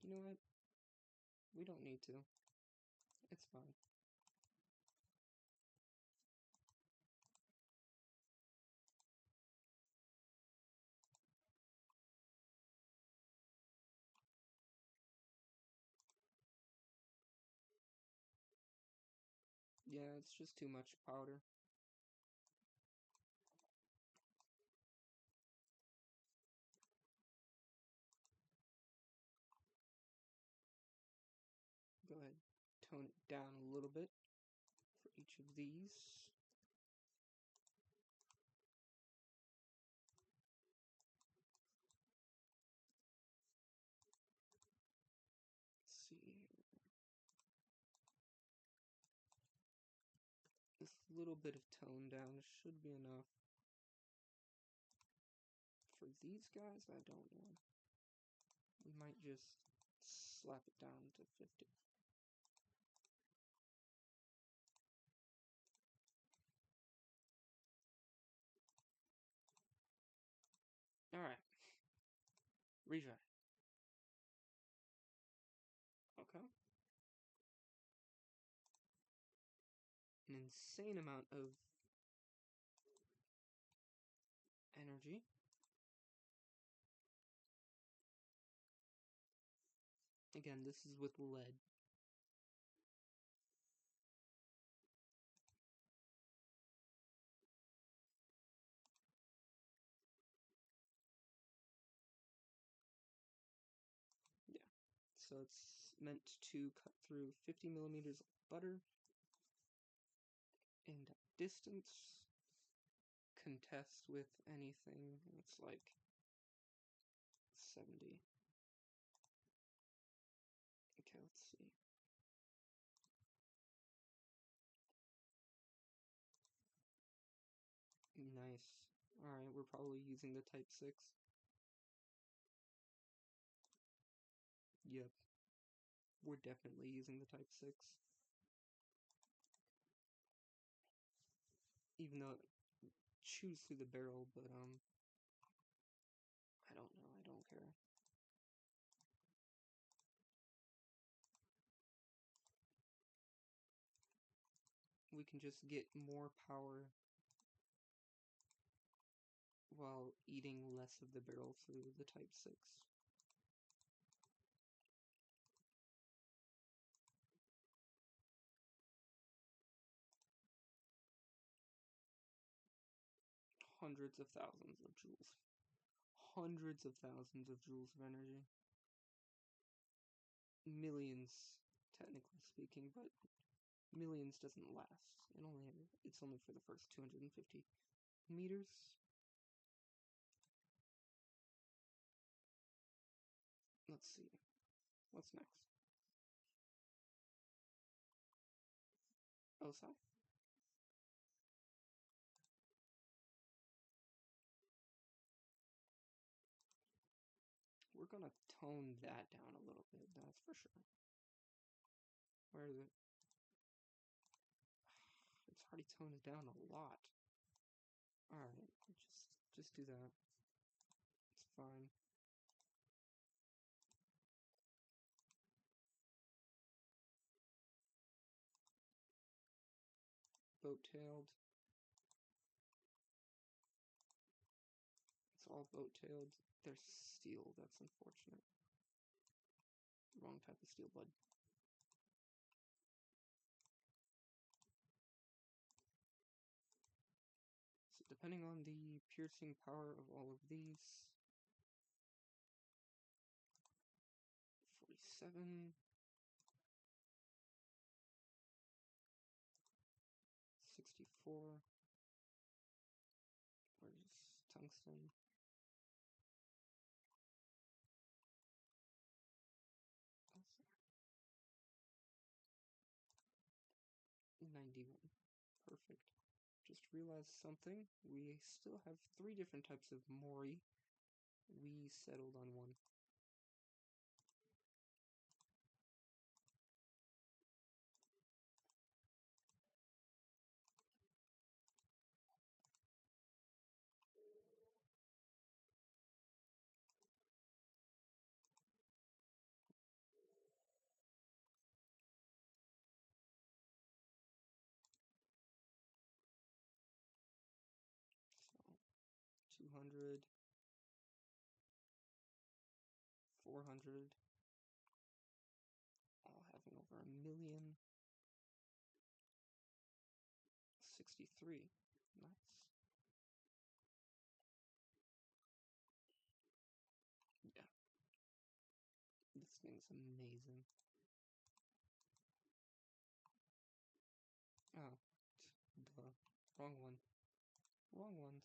Speaker 1: You know what? We don't need to. It's fine. Yeah, it's just too much powder. Go ahead, tone it down a little bit for each of these. Let's see here. This little bit of tone down should be enough. For these guys, I don't know. We might just slap it down to 50. Alright. Retry. Okay. An insane amount of energy. Again, this is with lead. Yeah. So it's meant to cut through 50 millimeters of butter. And distance, contest with anything that's like 70. Okay, let's see. Nice. Alright, we're probably using the Type 6. Yep. We're definitely using the Type 6. Even though it chews through the barrel, but, I don't know, I don't care. We can just get more power while eating less of the barrel through the Type 6. hundreds of thousands of joules. Hundreds of thousands of joules of energy. Millions, technically speaking, but millions doesn't last. It's only for the first 250 meters. Let's see. What's next? Osai? We're gonna tone that down a little bit, that's for sure. Where is it? It's already toned it down a lot. Alright, just do that. It's fine. Boat-tailed. It's all boat-tailed. They're steel, that's unfortunate. Wrong type of steel, bud. So depending on the piercing power of all of these, 47, 64, where's tungsten? 91. Perfect. Just realized something. We still have 3 different types of mori. We settled on one. So 200, 400, all having over 1,000,000. 63. Nice. Yeah. This thing's amazing. Oh, duh. Wrong one. Wrong ones.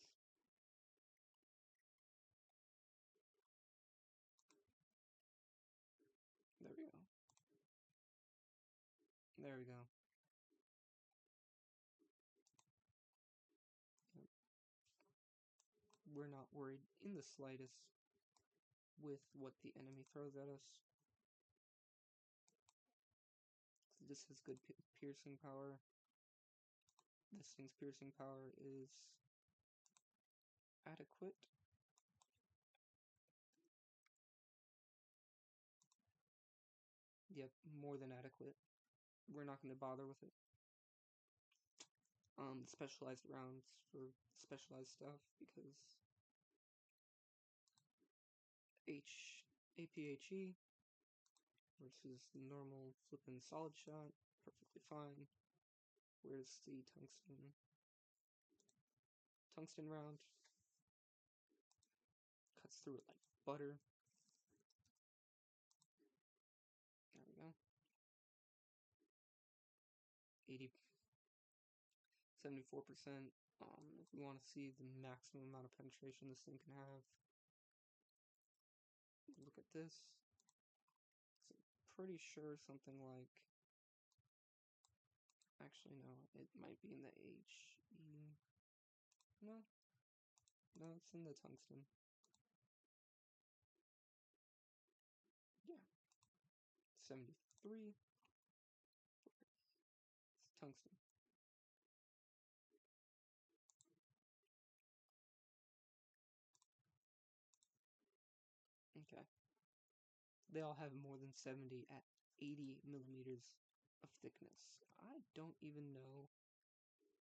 Speaker 1: There we go. There we go. Yep. We're not worried in the slightest with what the enemy throws at us. This has good piercing power. This thing's piercing power is adequate. Yep, more than adequate. We're not going to bother with it. Specialized rounds for specialized stuff because APHE versus the normal flippin' solid shot, perfectly fine. Where's the tungsten round? Cuts through it like butter. There we go. 74%. If we want to see the maximum amount of penetration this thing can have, look at this. So I'm pretty sure something like, actually no, it might be in the HE. No, it's in the tungsten. Yeah, 73. It's tungsten. Okay. They all have more than 70 at 80 millimeters of thickness. I don't even know.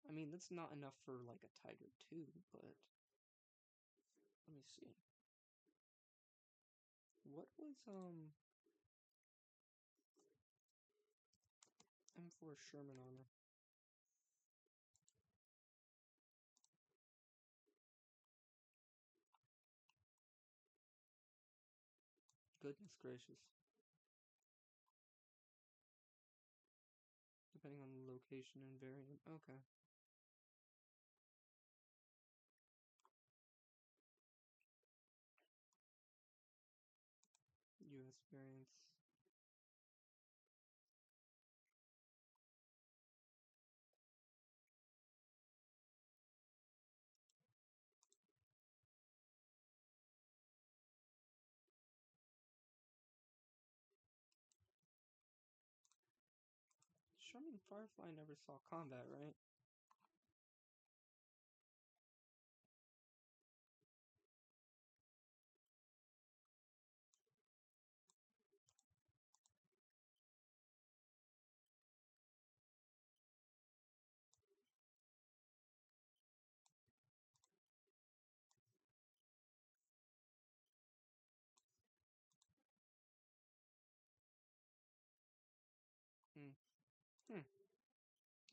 Speaker 1: I mean, that's not enough for like a Tiger 2, but let me see. What was M4 Sherman armor? goodness gracious. Depending on the location and variant. Okay. US variants. Sherman Firefly never saw combat, right? Hmm. Hmm.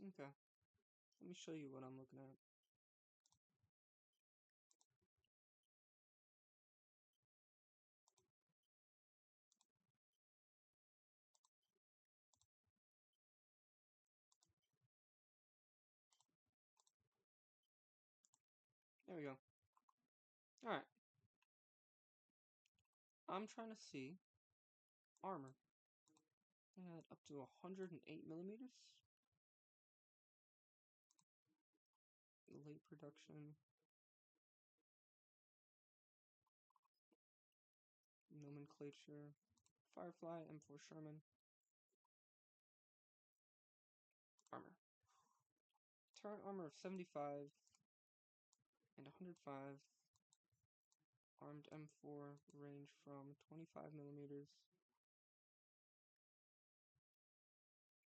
Speaker 1: Okay. Let me show you what I'm looking at. There we go. Alright. I'm trying to see armor. At up to 108 millimeters. Late production. Nomenclature. Firefly, M4 Sherman. Armor. Turret armor of 75 and 105. Armed M4 range from 25 millimeters.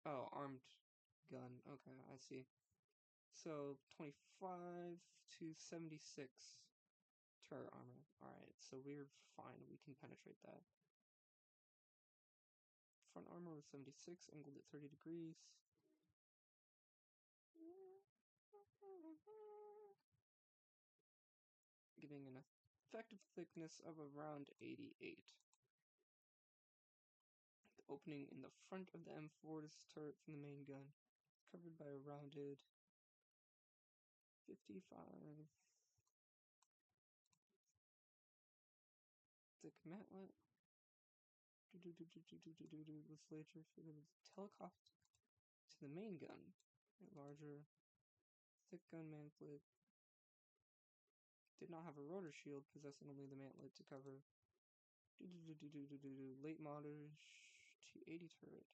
Speaker 1: Oh, armed gun. Okay, I see. So 25 to 76 turret armor. Alright, so we're fine. We can penetrate that. Front armor was 76, angled at 30 degrees. Giving an effective thickness of around 88. The opening in the front of the M4's turret from the main gun, covered by a rounded 55 thick mantlet. Was later fitted with telecopter to the main gun. A larger, thick gun mantlet did not have a rotor shield, possessing only the mantlet to cover. Late modern T-80 turret.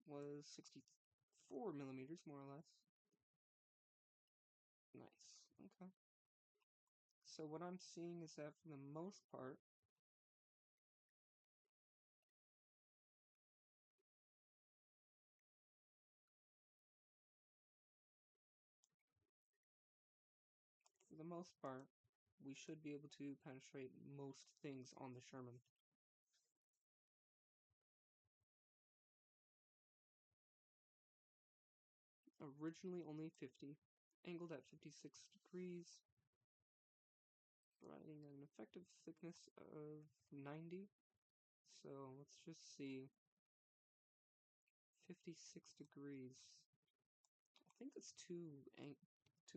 Speaker 1: Was 64 millimeters, more or less. Nice. Okay. So what I'm seeing is that for the most part, we should be able to penetrate most things on the Sherman. Originally only 50, angled at 56 degrees, providing an effective thickness of 90. So let's just see. 56 degrees. I think that's too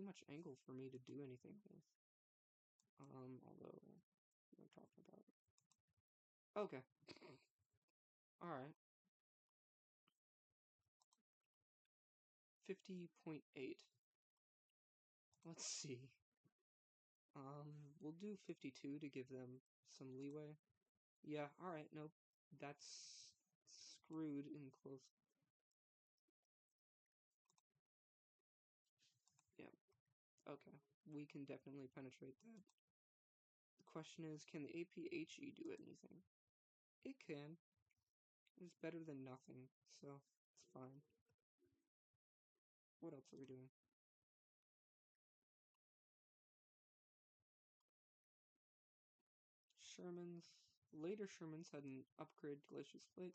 Speaker 1: much angle for me to do anything with. Although we're talking about it. Okay. Alright. 50.8. Let's see. We'll do 52 to give them some leeway. Yeah, alright, nope. That's screwed in close. Yeah, okay. We can definitely penetrate that. The question is, can the APHE do anything? It can. It's better than nothing, so it's fine. What else are we doing? Shermans. Later Shermans had an upgrade glacier plate.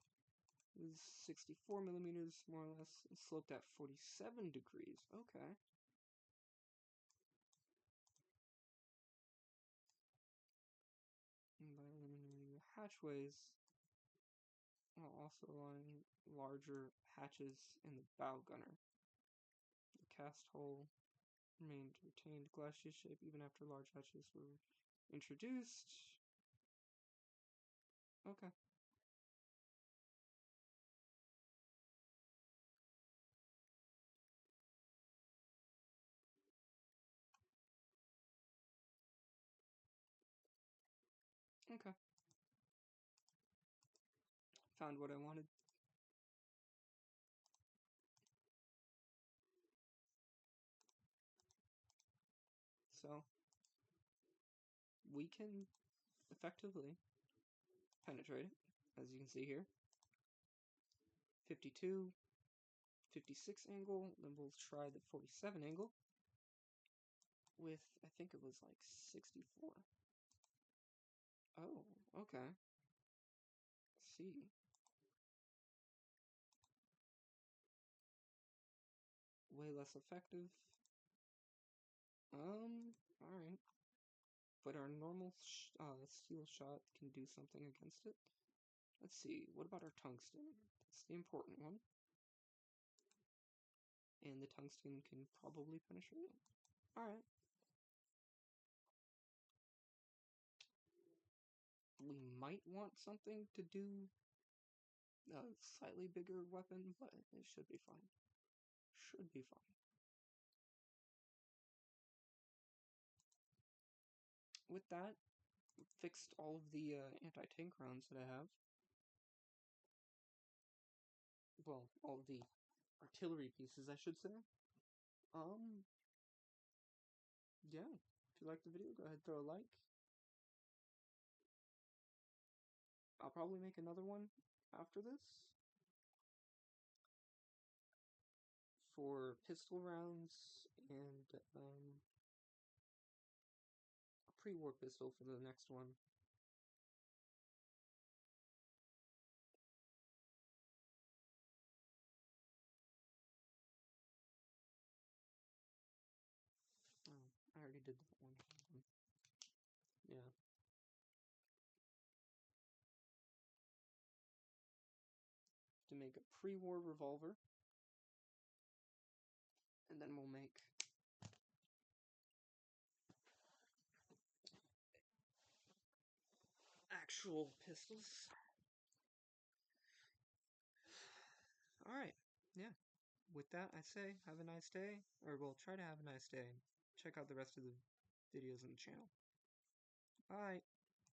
Speaker 1: is 64 millimeters, more or less, and sloped at 47 degrees. Okay. And by eliminating the hatchways, while also allowing larger hatches in the bow gunner. The cast hull remained retained glacis shape even after large hatches were introduced. Okay. Okay. Found what I wanted. So, we can effectively penetrate it, as you can see here. 52, 56 angle, then we'll try the 47 angle with, I think it was like 64. Oh, okay. See. Way less effective. Alright. But our normal steel shot can do something against it. Let's see, what about our tungsten? That's the important one. And the tungsten can probably penetrate it. Alright. We might want something to do a slightly bigger weapon, but it should be fine. Should be fine. With that, fixed all of the anti-tank rounds that I have. Well, all of the artillery pieces, I should say. Yeah. If you liked the video, go ahead and throw a like. I'll probably make another one after this for pistol rounds and a pre-war pistol for the next one. Oh, I already did that one. Yeah. To make a pre-war revolver, and then we'll make actual pistols. Alright, yeah. With that, I say, have a nice day, or well, try to have a nice day. Check out the rest of the videos on the channel. Bye!